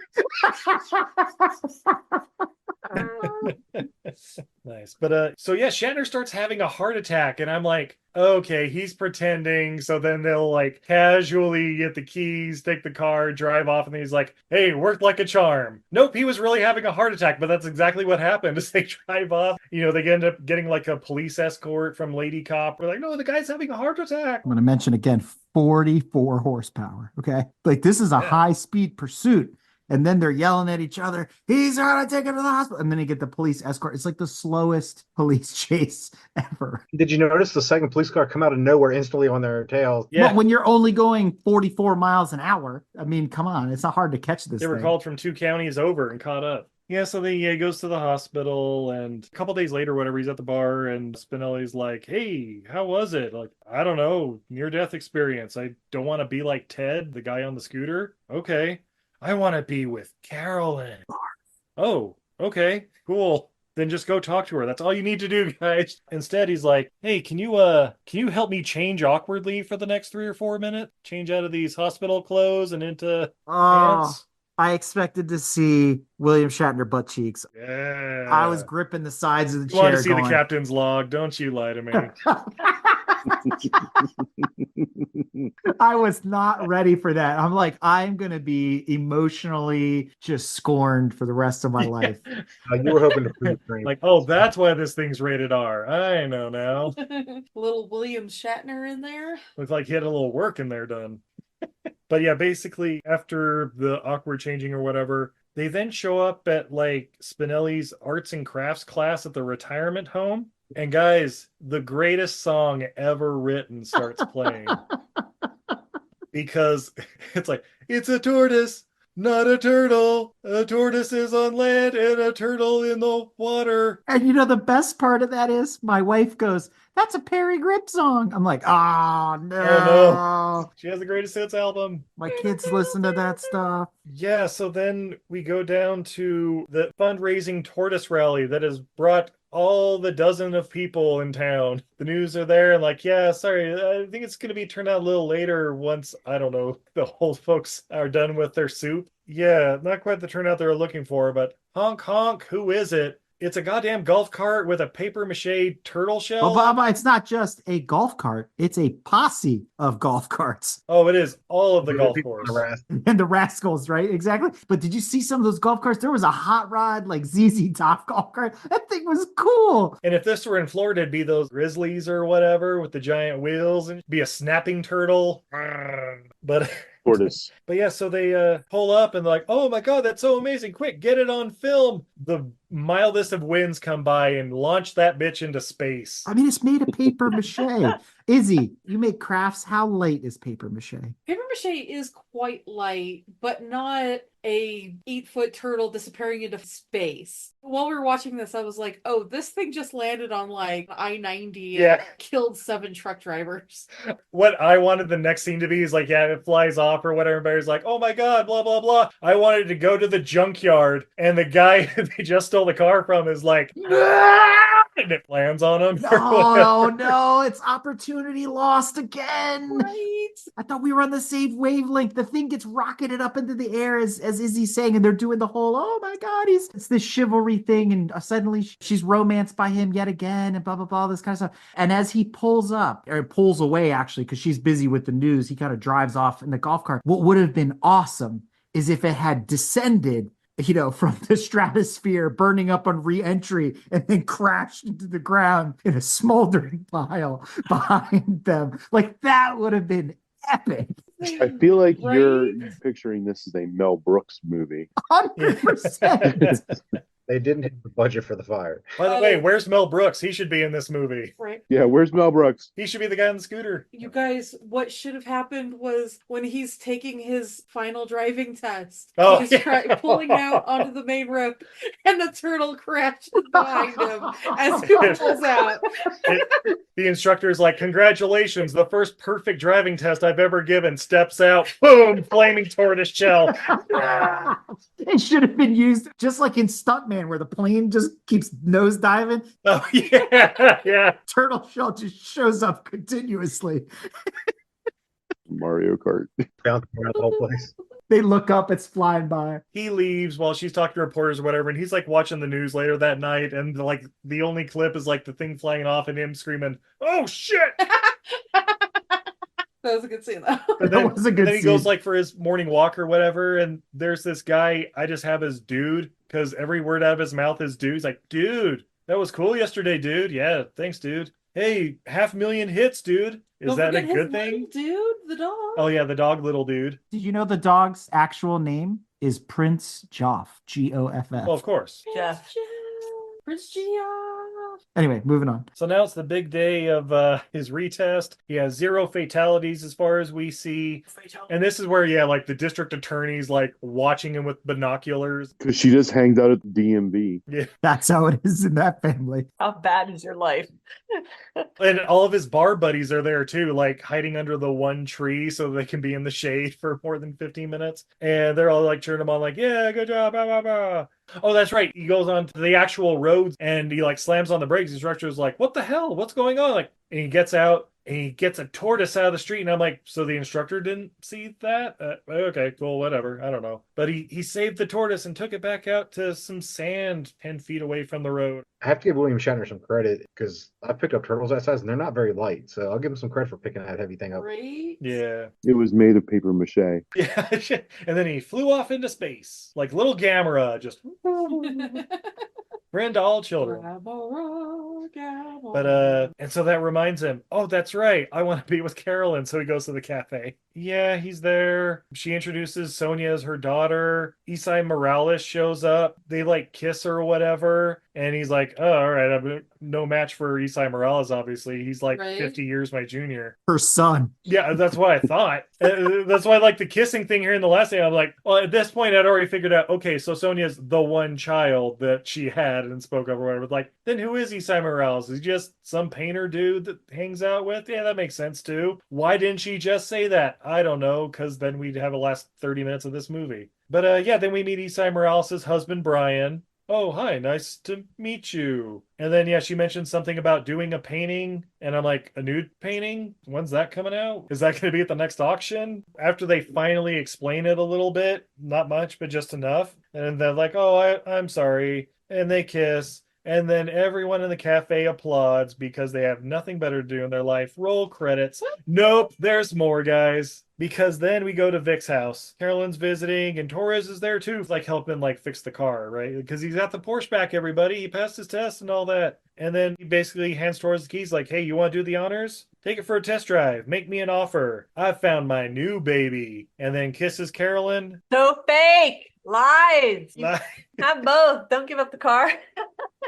Nice. But so yeah, Shatner starts having a heart attack, and I'm like, okay, he's pretending. So then they'll like casually get the keys, take the car, drive off, and then he's like, hey, worked like a charm. Nope, he was really having a heart attack, but that's exactly what happened. As they drive off, they end up getting like a police escort from Lady Cop. We're like, no, the guy's having a heart attack.
I'm going to mention again 44 horsepower. Okay. Like this is a high speed pursuit. And then they're yelling at each other. He's gonna take him to the hospital. And then they get the police escort. It's like the slowest police chase ever.
Did you notice the second police car come out of nowhere instantly on their tails?
Yeah. Well, when you're only going 44 miles an hour, I mean, come on. It's not hard to catch this
They were called from 2 counties over and caught up. Yeah, so then he goes to the hospital, and a couple days later, whatever, he's at the bar, and Spinelli's like, hey, how was it? Like, I don't know, near-death experience. I don't want to be like Ted, the guy on the scooter. Okay. I want to be with Carolyn. Oh, okay, cool. Then just go talk to her. That's all you need to do, guys. Instead, he's like, hey, can you help me change awkwardly for the next 3 or 4 minutes? Change out of these hospital clothes and into pants?
I expected to see William Shatner butt cheeks.
Yeah.
I was gripping the sides of the chair.
You want to see the captain's log. Don't you lie to me.
I was not ready for that. I'm like, I'm going to be emotionally just scorned for the rest of my life.
You were hoping to prove
like, oh, that's why this thing's rated R. I know now.
Little William Shatner in there.
Looks like he had a little work in there done. But yeah, basically, after the awkward changing or whatever, they then show up at like Spinelli's arts and crafts class at the retirement home. And guys, the greatest song ever written starts playing. Because it's like, it's a tortoise, not a turtle. A tortoise is on land and a turtle in the water.
And the best part of that is my wife goes, that's a Perry Grip song. I'm like, oh no.
Oh no. She has the greatest hits album.
My kids listen to that stuff.
Yeah, so then we go down to the fundraising tortoise rally that has brought all the dozen of people in town. The news are there and like, yeah, sorry, I think it's going to be turned out a little later once, I don't know, the old folks are done with their soup. Yeah, not quite the turnout they were looking for, but honk honk, who is it? It's a goddamn golf cart with a paper mache turtle shell.
Well, Bob, it's not just a golf cart. It's a posse of golf carts.
Oh, it is all of the golf course.
And the rascals, right? Exactly. But did you see some of those golf carts? There was a hot rod, like ZZ Top golf cart. That thing was cool.
And if this were in Florida, it'd be those Grizzlies or whatever with the giant wheels and be a snapping turtle. But...
Tortoise.
But yeah, so they pull up and they're like, oh my god, that's so amazing. Quick, get it on film. The mildest of winds come by and launch that bitch into space.
I mean, it's made of paper mache. Izzy, you make crafts. How light is paper mache?
Paper mache is quite light, but not a 8-foot turtle disappearing into space. While we were watching this, I was like, oh, this thing just landed on like I-90 and killed 7 truck drivers.
What I wanted the next scene to be is like, yeah, it flies off or whatever. Everybody's like, oh my god, blah, blah, blah. I wanted to go to the junkyard and the guy they just stole the car from is like, and it lands on him.
Oh no, it's opportunity lost again.
Right.
I thought we were on the same wavelength. The thing gets rocketed up into the air as Izzy's saying, and they're doing the whole, oh my god, it's this chivalry thing, and suddenly she's romanced by him yet again, and blah blah blah, this kind of stuff. And as he pulls up, or pulls away actually, because she's busy with the news, he kind of drives off in the golf cart. What would have been awesome is if it had descended from the stratosphere, burning up on re-entry, and then crashed into the ground in a smoldering pile behind them. Like, that would have been epic.
I feel like you're picturing this as a Mel Brooks movie.
100%.
They didn't have the budget for the fire.
By the way, where's Mel Brooks? He should be in this movie.
Right.
Yeah, where's Mel Brooks?
He should be the guy on the scooter.
You guys, what should have happened was when he's taking his final driving test, he's pulling out onto the main road, and the turtle crashes behind him as he pulls out.
The instructor's like, congratulations, the first perfect driving test I've ever given. Steps out, boom, flaming tortoise shell.
It should have been used just like in Stuntman, where the plane just keeps nose diving.
Oh, yeah.
Turtle shell just shows up continuously.
Mario Kart.
Bouncing around the whole place.
They look up, it's flying by.
He leaves while she's talking to reporters or whatever, and he's like watching the news later that night, and like the only clip is like the thing flying off and him screaming, "Oh shit!"
That was a good scene, though.
But
That was a good
and then he goes
scene.
like for his morning walk or whatever, and there's this guy I just have as dude because every word out of his mouth is dude. He's like, "Dude, that was cool yesterday, dude. Yeah, thanks, dude. Hey, 500,000 hits, dude. Is
Don't
that a
forget
good
his
thing?"
name, dude, the dog.
Oh yeah, the dog, little dude.
Did you know the dog's actual name is Prince Joff? Goff.
Well, of course.
Jeff.
Prince Geoff.
Anyway, moving on.
So now it's the big day of his retest. He has 0 fatalities as far as we see. And this is where, yeah, like the district attorney's like watching him with binoculars.
Because she just hangs out at the DMV.
Yeah.
That's how it is in that family.
How bad is your life?
And all of his bar buddies are there too, like hiding under the one tree so they can be in the shade for more than 15 minutes. And they're all like cheering him on, like, yeah, good job, blah, blah, blah. Oh, that's right. He goes on to the actual roads and he like slams on the brakes. The instructor is like, what the hell? What's going on? Like, and he gets out and he gets a tortoise out of the street. And I'm like, so the instructor didn't see that? Okay, cool, whatever. I don't know. But he saved the tortoise and took it back out to some sand 10 feet away from the road.
I have to give William Shatner some credit because I picked up turtles that size and they're not very light. So I'll give him some credit for picking that heavy thing up.
Right?
Yeah.
It was made of paper mache.
Yeah. And then he flew off into space like little Gamera, just friend to all children. But and so that reminds him, oh, that's right, I want to be with Carolyn. So he goes to the cafe. Yeah, he's there. She introduces Sonia as her daughter. Isai Morales shows up. They like kiss or whatever. And he's like, oh, all right, I'm no match for Isai Morales, obviously. He's like
Right.
50 years my junior.
Her son.
Yeah, that's what I thought. That's why I like the kissing thing here in the last thing. I'm like, well, at this point, I'd already figured out, okay, so Sonia's the one child that she had and spoke of or whatever. Like, then who is Isai Morales? Is he just some painter dude that hangs out with? Yeah, that makes sense too. Why didn't she just say that? I don't know, because then we'd have the last 30 minutes of this movie. But yeah, then we meet Isai Morales' husband, Brian. Oh, hi, nice to meet you. And then, yeah, she mentioned something about doing a painting. And I'm like, a nude painting? When's that coming out? Is that going to be at the next auction? After they finally explain it a little bit, not much, but just enough. And they're like, oh, I'm sorry. And they kiss. And then everyone in the cafe applauds because they have nothing better to do in their life. Roll credits. Nope, there's more, guys. Because then we go to Vic's house. Carolyn's visiting, and Tortoise is there too, like helping like fix the car, right? Because he's got the Porsche back, everybody. He passed his test and all that. And then he basically hands Tortoise the keys, like, hey, you want to do the honors? Take it for a test drive. Make me an offer. I've found my new baby. And then kisses Carolyn.
So fake. Lies. You
Li-
have both. Don't give up the car.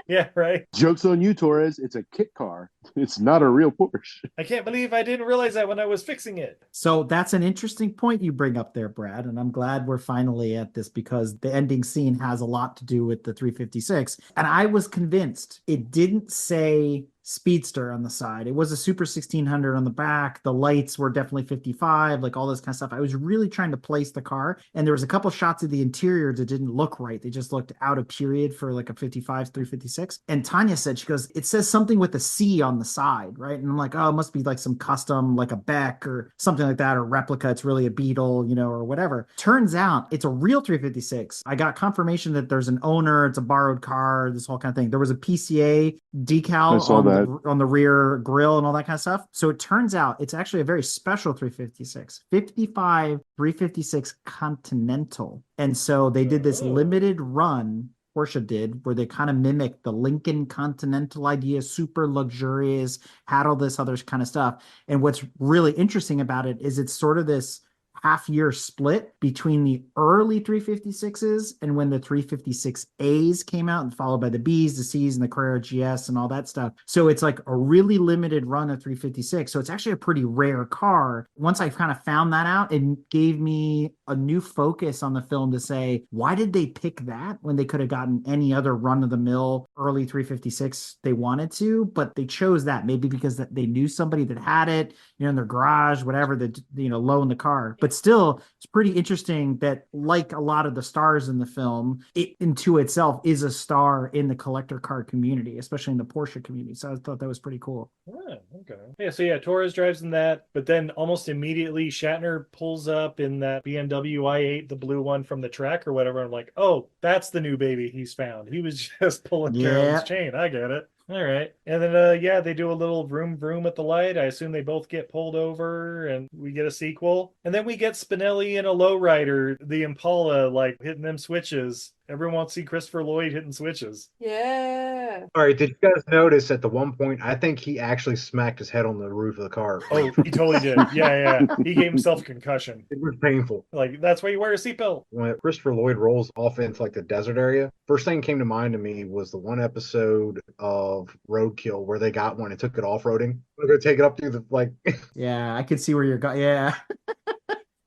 Yeah, right.
Joke's on you, Torres. It's a kit car. It's not a real Porsche.
I can't believe I didn't realize that when I was fixing it.
So that's an interesting point you bring up there, Brad. And I'm glad we're finally at this because the ending scene has a lot to do with the 356. And I was convinced it didn't say Speedster on the side. It was a Super 1600 on the back. The lights were definitely 55, like all this kind of stuff. I was really trying to place the car. And there was a couple shots of the interior that didn't look right. They just looked out of period for like a 55, 356. And Tanya said, she goes, it says something with a C on the side, right? And I'm like, oh, it must be like some custom, like a Beck or something like that, or replica. It's really a Beetle, you know, or whatever. Turns out it's a real 356. I got confirmation that there's an owner, it's a borrowed car, this whole kind of thing. There was a PCA decal on the rear grill and all that kind of stuff. So it turns out it's actually a very special 356, 55 356 Continental. And so they did this limited run, Porsche did, where they kind of mimicked the Lincoln Continental idea, super luxurious, had all this other kind of stuff. And what's really interesting about it is it's sort of this half-year split between the early 356s and when the 356As came out, and followed by the Bs, the Cs, and the Carrera GS and all that stuff. So it's like a really limited run of 356. So it's actually a pretty rare car. Once I kind of found that out, it gave me a new focus on the film to say, why did they pick that when they could have gotten any other run-of-the-mill early 356 they wanted to? But they chose that, maybe because they knew somebody that had it, you know, in their garage, whatever, that, you know, low in the car. But it's still, it's pretty interesting that, like a lot of the stars in the film, it into itself is a star in the collector car community, especially in the Porsche community. So I thought that was pretty cool.
Oh, okay. Yeah, so yeah, Torres drives in that, but then almost immediately Shatner pulls up in that BMW i8, the blue one from the track or whatever. I'm like, oh, that's the new baby he's found. He was just pulling Carolyn's chain. I get it. All right. And then, yeah, they do a little vroom vroom at the light. I assume they both get pulled over and we get a sequel. And then we get Spinelli in a lowrider, the Impala, like hitting them switches. Everyone wants to see Christopher Lloyd hitting switches.
Yeah.
All right, did you guys notice at the one point, I think he actually smacked his head on the roof of the car.
Oh, he totally did. Yeah. He gave himself a concussion.
It was painful.
Like, that's why you wear a seatbelt.
When Christopher Lloyd rolls off into like the desert area, first thing came to mind to me was the one episode of Roadkill where they got one and took it off-roading. They're going to take it up through the, like...
Yeah, I could see where you're going. Yeah.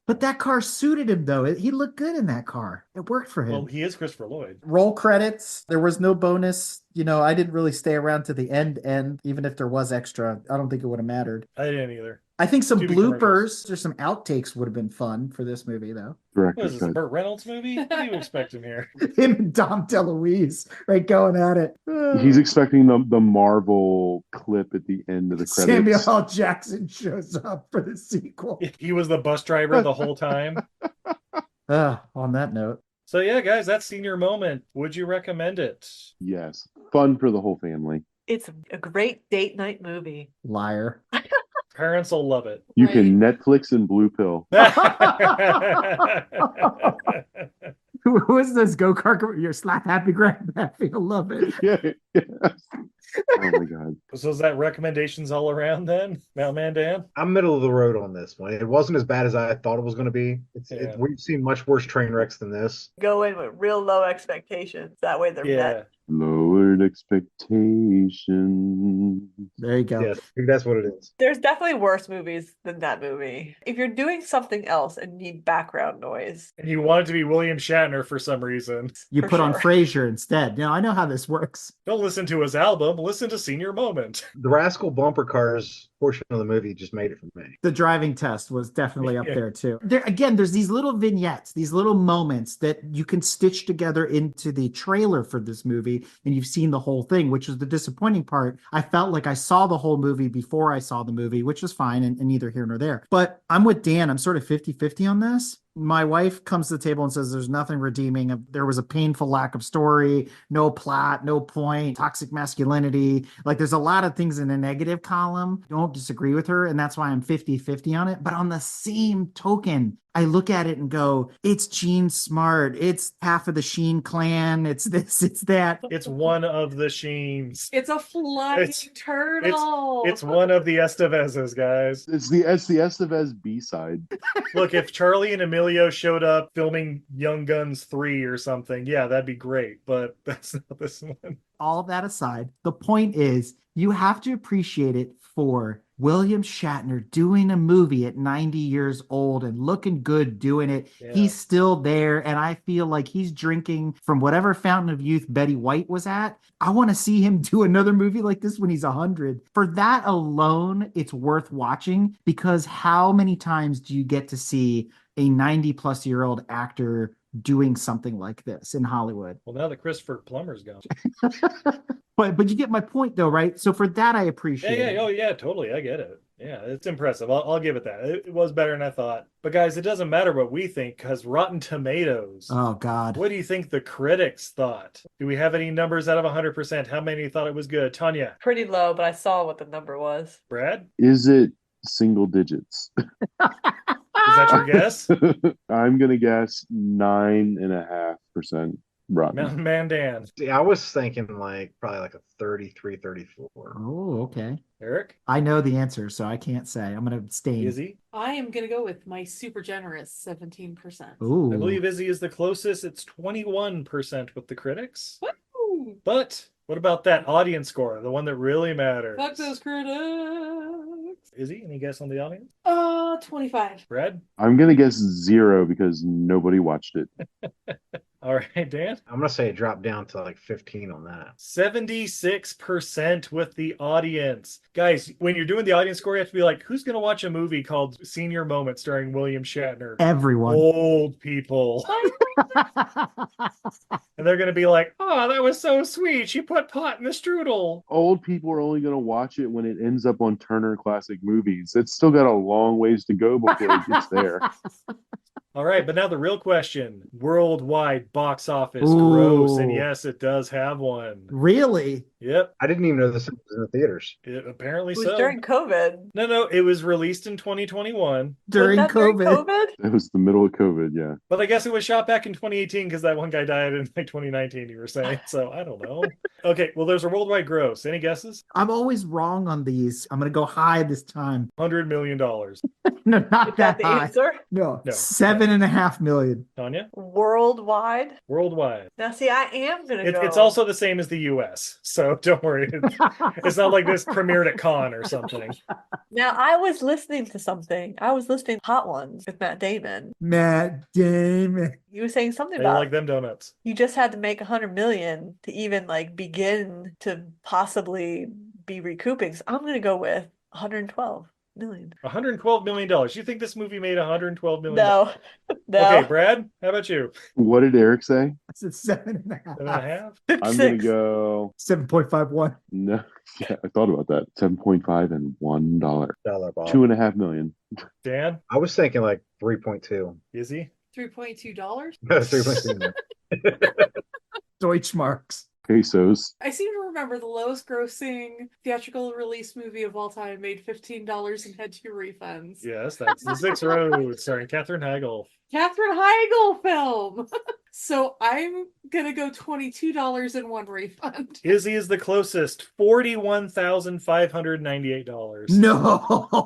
But that car suited him, though. He looked good in that car. It worked for him.
Well, he is Christopher Lloyd.
Roll credits. There was no bonus. You know, I didn't really stay around to the end. Even if there was extra, I don't think it would have mattered.
I didn't either.
I think some
TV
bloopers or some outtakes would have been fun for this movie, though.
What is this, a Burt Reynolds movie? What do you expect him here?
Him and Dom DeLuise, right, going at it.
He's expecting the Marvel clip at the end of the credits.
Samuel L. Jackson shows up for the sequel.
He was the bus driver the whole time.
On that note.
So yeah, guys, that's Senior Moment. Would you recommend it?
Yes. Fun for the whole family.
It's a great date night movie.
Liar.
Parents will love it.
You can Netflix and Blue Pill.
Who is this go-kart? Your slap happy, grab happy. I love it.
Yeah. Oh my God.
So is that recommendations all around then? Mountain Dan?
I'm middle of the road on this one. It wasn't as bad as I thought it was going to be. We've seen much worse train wrecks than this.
Go in with real low expectations. That way they're met.
Lowered expectations.
There you go.
Yes, I think that's what it is.
There's definitely worse movies than that movie. If you're doing something else and need background noise.
And you want it to be William Shatner for some reason.
You put on Frasier instead. Now, I know how this works.
Don't listen to his album. Listen to Senior Moment.
The Rascal Bumper Cars portion of the movie just made it for me.
The driving test was definitely up there too. There's these little vignettes, these little moments that you can stitch together into the trailer for this movie, and you've seen the whole thing, which is the disappointing part. I felt like I saw the whole movie before I saw the movie, which was fine and neither here nor there. But I'm with Dan. I'm sort of 50-50 on this. My wife comes to the table and says there's nothing redeeming. There was a painful lack of story, no plot, no point, toxic masculinity. Like there's a lot of things in the negative column. Don't disagree with her. And that's why I'm 50-50 on it. But on the same token, I look at it and go, it's Gene Smart. It's half of the Sheen clan. It's this, it's that.
It's one of the Sheens.
It's a flying turtle.
It's one of the Estevezes, guys.
It's the Estevez B-side.
Look, if Charlie and Emilio showed up filming Young Guns 3 or something, yeah, that'd be great. But that's not this one.
All of that aside, the point is you have to appreciate it for William Shatner doing a movie at 90 years old and looking good doing it. Yeah. He's still there, and I feel like he's drinking from whatever fountain of youth Betty White was at. I want to see him do another movie like this when he's 100. For that alone, it's worth watching, because how many times do you get to see a 90-plus-year-old actor doing something like this in Hollywood?
Well, now that Christopher Plummer's gone.
But you get my point, though, right? So for that, I appreciate it.
Oh, yeah, totally. I get it. Yeah, it's impressive. I'll give it that. It was better than I thought. But guys, it doesn't matter what we think, because Rotten Tomatoes.
Oh, God.
What do you think the critics thought? Do we have any numbers out of 100%? How many thought it was good? Tanya?
Pretty low, but I saw what the number was.
Brad?
Is it single digits?
Is that your guess?
I'm going to guess 9.5%. Rotten.
Mountain Man Dan.
See, I was thinking probably like a 33, 34.
Oh, okay.
Eric?
I know the answer, so I can't say. I'm going to abstain.
Izzy?
I am going to go with my super generous 17%.
Ooh.
I believe Izzy is the closest. It's 21% with the critics.
Woo!
But what about that audience score? The one that really matters.
Fuck those critics.
Izzy, any guess on the audience?
25.
Brad?
I'm going to guess 0 because nobody watched it.
All right, Dan.
I'm gonna say it dropped down to like 15 on that.
76% with the audience. Guys, when you're doing the audience score, you have to be like, who's going to watch a movie called Senior Moment starring William Shatner?
Everyone.
Old people. And they're going to be like, oh, that was so sweet. She put pot in the strudel.
Old people are only going to watch it when it ends up on Turner Classic Movies. It's still got a long ways to go before it gets there.
All right, but now the real question. Worldwide box office
Ooh.
gross. And yes, it does have one.
Really?
Yep.
I didn't even know this was in the theaters.
Apparently
It was
so.
during COVID.
No, it was released in 2021.
During
Wasn't that during
COVID?
COVID?
It was the middle of COVID, yeah.
But I guess it was shot back in 2018 because that one guy died in like 2019, you were saying. So I don't know. Okay, well, there's a worldwide gross. Any guesses?
I'm always wrong on these. I'm going to go high this time.
$100 million.
No, not
Is that
that
the
high.
answer?
No,
No.
7.5 million.
Tanya?
Worldwide?
Worldwide.
Now, see, I am going to go.
It's also the same as the US. So don't worry. It's not like this premiered at Cannes or something.
Now, I was listening to something. I was listening to Hot Ones with Matt Damon.
Matt Damon.
You were saying something
They
about
like them donuts.
you just had to make 100 million to even like begin to possibly be recouping. So I'm going to go with 112 million.
$112 million. You think this movie made $112 million?
No, no.
Okay, Brad, how about you?
What did Eric say?
I said 7.5.
7.5?
I'm going to go...
7.51.
No, yeah, I thought about that. 7.5 and $1.
Dollar Bob.
$2.5 million.
Dan?
I was thinking like 3.2.
Izzy?
$3.2.
3.2.
Deutschmarks.
Pesos.
I seem to remember the lowest grossing theatrical release movie of all time made $15 and had 2 refunds.
Yes, that's The Six Roads, starring Katherine Heigl.
Catherine Heigl film. So I'm gonna go $22 and 1 refund.
Izzy is the closest, $41,598.
No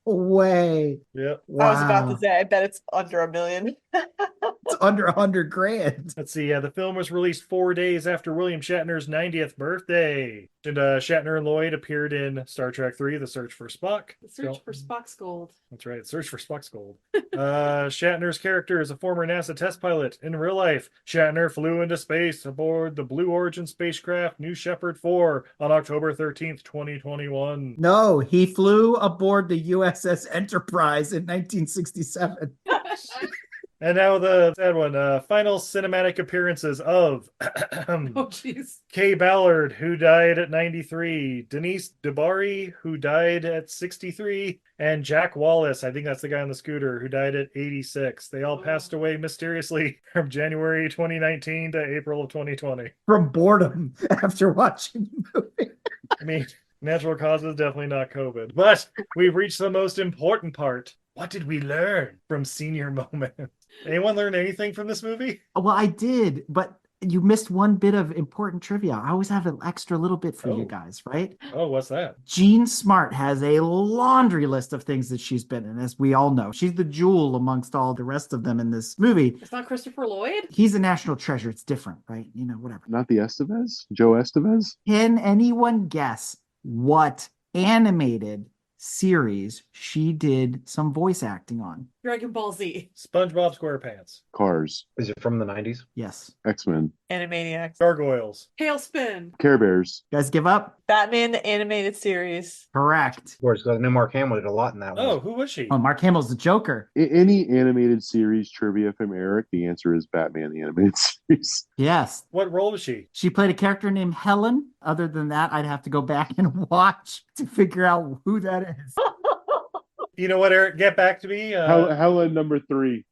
way.
Yep.
Wow.
I was about to say, I bet it's under $1 million.
It's under 100 grand.
Let's see. The film was released 4 days after William Shatner's 90th birthday. And Shatner and Lloyd appeared in Star Trek III, The Search for Spock.
The Search for Spock's Gold.
That's right, Search for Spock's Gold. Shatner's character is a former NASA test pilot. In real life, Shatner flew into space aboard the Blue Origin spacecraft New Shepard 4 on October 13th, 2021.
No, he flew aboard the USS Enterprise in 1967.
And now the sad one, final cinematic appearances of
Oh, jeez.
Kay Ballard, who died at 93, Denise DeBari, who died at 63, and Jack Wallace, I think that's the guy on the scooter, who died at 86. They all passed away mysteriously from January 2019 to April of 2020.
From boredom after watching the movie.
I mean, natural causes, definitely not COVID. But we've reached the most important part. What did we learn from Senior Moment? Anyone learn anything from this movie?
Well, I did, but you missed one bit of important trivia. I always have an extra little bit for you guys, right?
Oh, what's that?
Jean Smart has a laundry list of things that she's been in, as we all know. She's the jewel amongst all the rest of them in this movie.
It's not Christopher Lloyd?
He's a national treasure. It's different, right? You know, whatever.
Not the Estevez? Joe Estevez?
Can anyone guess what animated series she did some voice acting on?
Dragon Ball Z.
SpongeBob SquarePants.
Cars.
Is it from the 90s?
Yes.
X-Men.
Animaniacs.
Gargoyles.
Tailspin.
Care Bears.
You guys give up?
Batman the animated series.
Correct.
Of course, I know Mark Hamill did a lot in that one.
Oh, who was she?
Oh, Mark Hamill's the Joker.
Any animated series trivia from Eric, the answer is Batman the animated series.
Yes.
What role was she?
She played a character named Helen. Other than that, I'd have to go back and watch to figure out who that is.
You know what, Eric? Get back to me.
Helen number 3.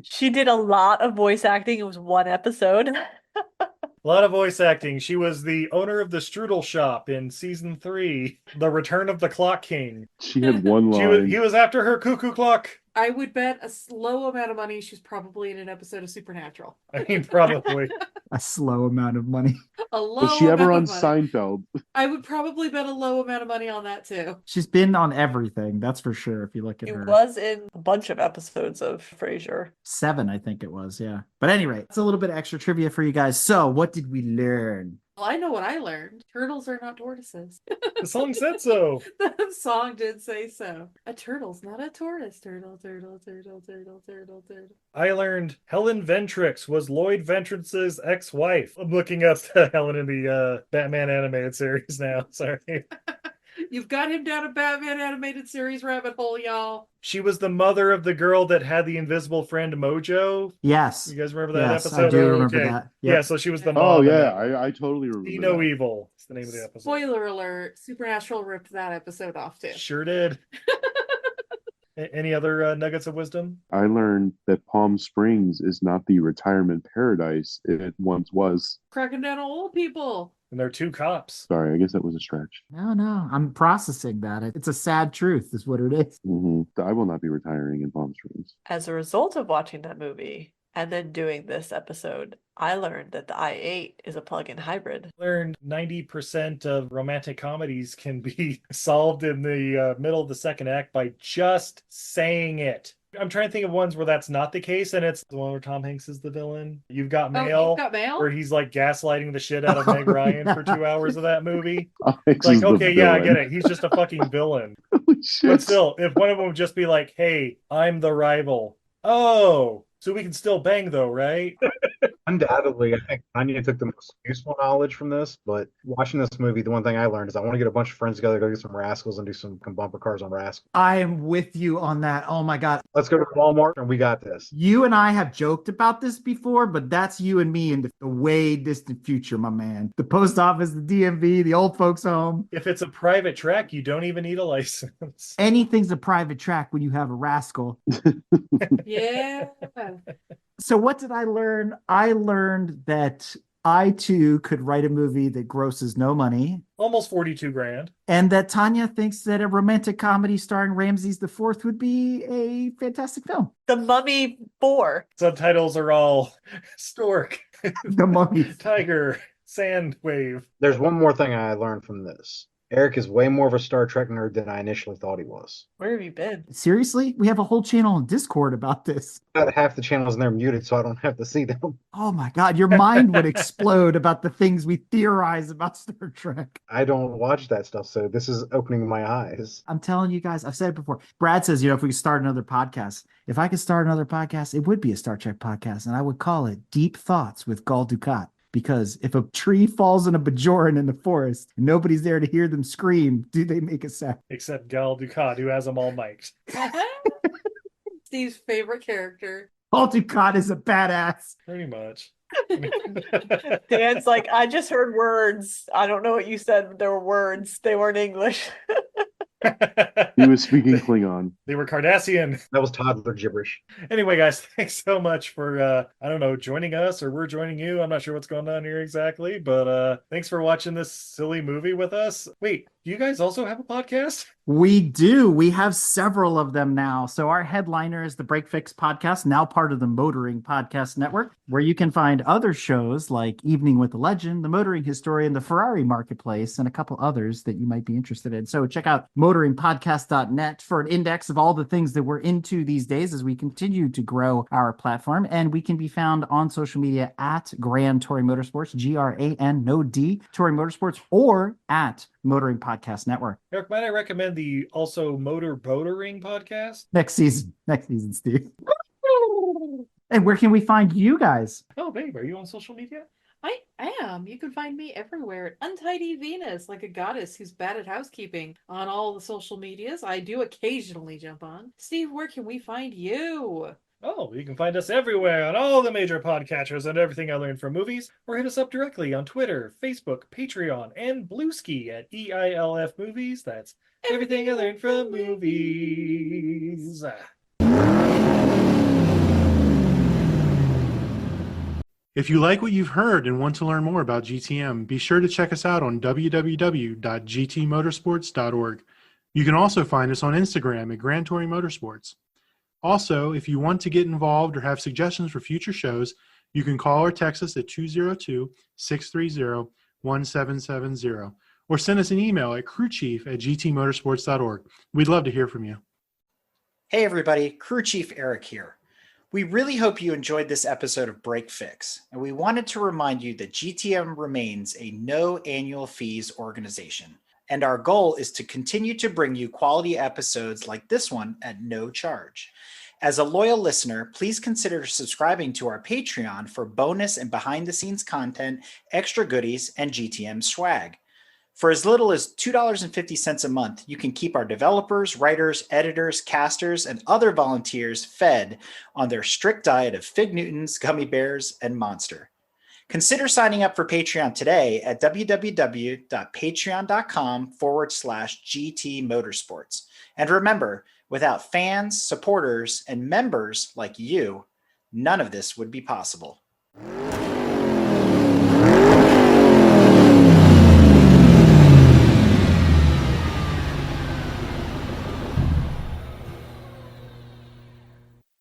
She did a lot of voice acting. It was one episode.
A lot of voice acting. She was the owner of the strudel shop in season 3, The Return of the Clock King.
She had one line.
He was after her cuckoo clock.
I would bet a low amount of money she's probably in an episode of Supernatural.
I mean, probably.
A slow amount of money.
A low
Was she ever on
amount of money.
Seinfeld?
I would probably bet a low amount of money on that too.
She's been on everything, that's for sure, if you look at
It
her.
was in a bunch of episodes of Frasier.
7, I think it was, yeah. But anyway, it's a little bit extra trivia for you guys. So, what did we learn?
Well, I know what I learned. Turtles are not tortoises.
The song said so.
The song did say so. A turtle's not a tortoise. Turtle, turtle, turtle, turtle, turtle, turtle.
I learned Helen Ventrix was Lloyd Ventrix's ex-wife. I'm looking up Helen in the Batman animated series now. Sorry.
You've got him down a Batman animated series rabbit hole, y'all.
She was the mother of the girl that had the invisible friend Mojo.
Yes.
You guys remember that
Yes,
episode?
I do remember
Okay.
that.
Yeah,
Yep.
so she was the mom.
Oh
in
yeah,
that.
I totally remember.
See No
that.
Evil. It's the name of the episode.
Spoiler alert, Supernatural ripped that episode off too.
Sure did. Any other nuggets of wisdom?
I learned that Palm Springs is not the retirement paradise it once was.
Cracking down on old people.
And they're two cops.
Sorry, I guess that was a stretch.
No, I'm processing that. It's a sad truth, is what it is.
I will not be retiring in Palm Springs.
As a result of watching that movie and then doing this episode, I learned that the i8 is a plug-in hybrid.
Learned 90% of romantic comedies can be solved in the middle of the second act by just saying it. I'm trying to think of ones where that's not the case, and it's the one where Tom Hanks is the villain. You've Got Mail,
You've Got Mail?
where he's like gaslighting the shit out of Meg Ryan for 2 hours of that movie.
Hanks
Like,
is the
okay, yeah, I
villain.
get it. He's just a fucking villain.
Holy shit.
But still, if one of them would just be like, hey, I'm the rival. Oh, so we can still bang though, right?
Undoubtedly, I think Anya took the most useful knowledge from this, but watching this movie, the one thing I learned is I want to get a bunch of friends together, go get some Rascals and do some bumper cars on Rascals.
I am with you on that. Oh my God.
Let's go to Walmart and we got this.
You and I have joked about this before, but that's you and me in the way distant future, my man. The post office, the DMV, the old folks home.
If it's a private track, you don't even need a license.
Anything's a private track when you have a rascal.
Yeah.
So what did I learn? I learned that I too could write a movie that grosses no money.
Almost 42 grand.
And that Tanya thinks that a romantic comedy starring Ramses the Fourth would be a fantastic film.
The Mummy 4.
Subtitles are all stork,
The Mummy.
tiger, sand wave.
There's one more thing I learned from this. Eric is way more of a Star Trek nerd than I initially thought he was.
Where have you been?
Seriously? We have a whole channel on Discord about this.
About half the channels in there muted, so I don't have to see them.
Oh my God, your mind would explode about the things we theorize about Star Trek.
I don't watch that stuff, so this is opening my eyes.
I'm telling you guys, I've said it before. Brad says, if we could start another podcast, if I could start another podcast, it would be a Star Trek podcast, and I would call it Deep Thoughts with Gul Dukat. Because if a tree falls in a Bajoran in the forest and nobody's there to hear them scream, do they make a sound?
Except Gal Dukat, who has them all mic'd.
Steve's favorite character.
Gul Dukat is a badass.
Pretty much.
Dan's like, I just heard words. I don't know what you said, but there were words. They weren't English.
He was speaking Klingon.
They were Cardassian.
That was toddler gibberish.
Anyway, guys, thanks so much for, joining us, or we're joining you. I'm not sure what's going on here exactly, but thanks for watching this silly movie with us. Wait, do you guys also have a podcast?
We do. We have several of them now. So our headliner is the Break Fix podcast, now part of the Motoring Podcast Network, where you can find other shows like Evening with the Legend, The Motoring Historian, The Ferrari Marketplace, and a couple others that you might be interested in. So check out motoringpodcast.net for an index of all the things that we're into these days as we continue to grow our platform. And we can be found on social media at Grand Touring Motorsports, GRAN, no D, Touring Motorsports, or at Motoring Podcast Network.
Eric, might I recommend the also Motor Boatering podcast?
Next season, Steve. And where can we find you guys?
Oh, babe, are you on social media?
I am. You can find me everywhere at Untidy Venus, like a goddess who's bad at housekeeping on all the social medias. I do occasionally jump on. Steve, where can we find you?
Oh, you can find us everywhere on all the major podcatchers and everything I learned from movies, or hit us up directly on Twitter, Facebook, Patreon, and Bluesky at EILF Movies. That's everything I learned from movies.
If you like what you've heard and want to learn more about GTM, be sure to check us out on www.gtmotorsports.org. You can also find us on Instagram at Grand Touring Motorsports. Also, if you want to get involved or have suggestions for future shows, you can call or text us at 202-630-1770 or send us an email at crewchief@gtmotorsports.org. We'd love to hear from you.
Hey everybody, Crew Chief Eric here. We really hope you enjoyed this episode of Break Fix, and we wanted to remind you that GTM remains a no annual fees organization, and our goal is to continue to bring you quality episodes like this one at no charge. As a loyal listener, please consider subscribing to our Patreon for bonus and behind-the-scenes content, extra goodies, and GTM swag. For as little as $2.50 a month, you can keep our developers, writers, editors, casters, and other volunteers fed on their strict diet of Fig Newtons, gummy bears, and Monster. Consider signing up for Patreon today at www.patreon.com/GT Motorsports. And remember, without fans, supporters, and members like you, none of this would be possible.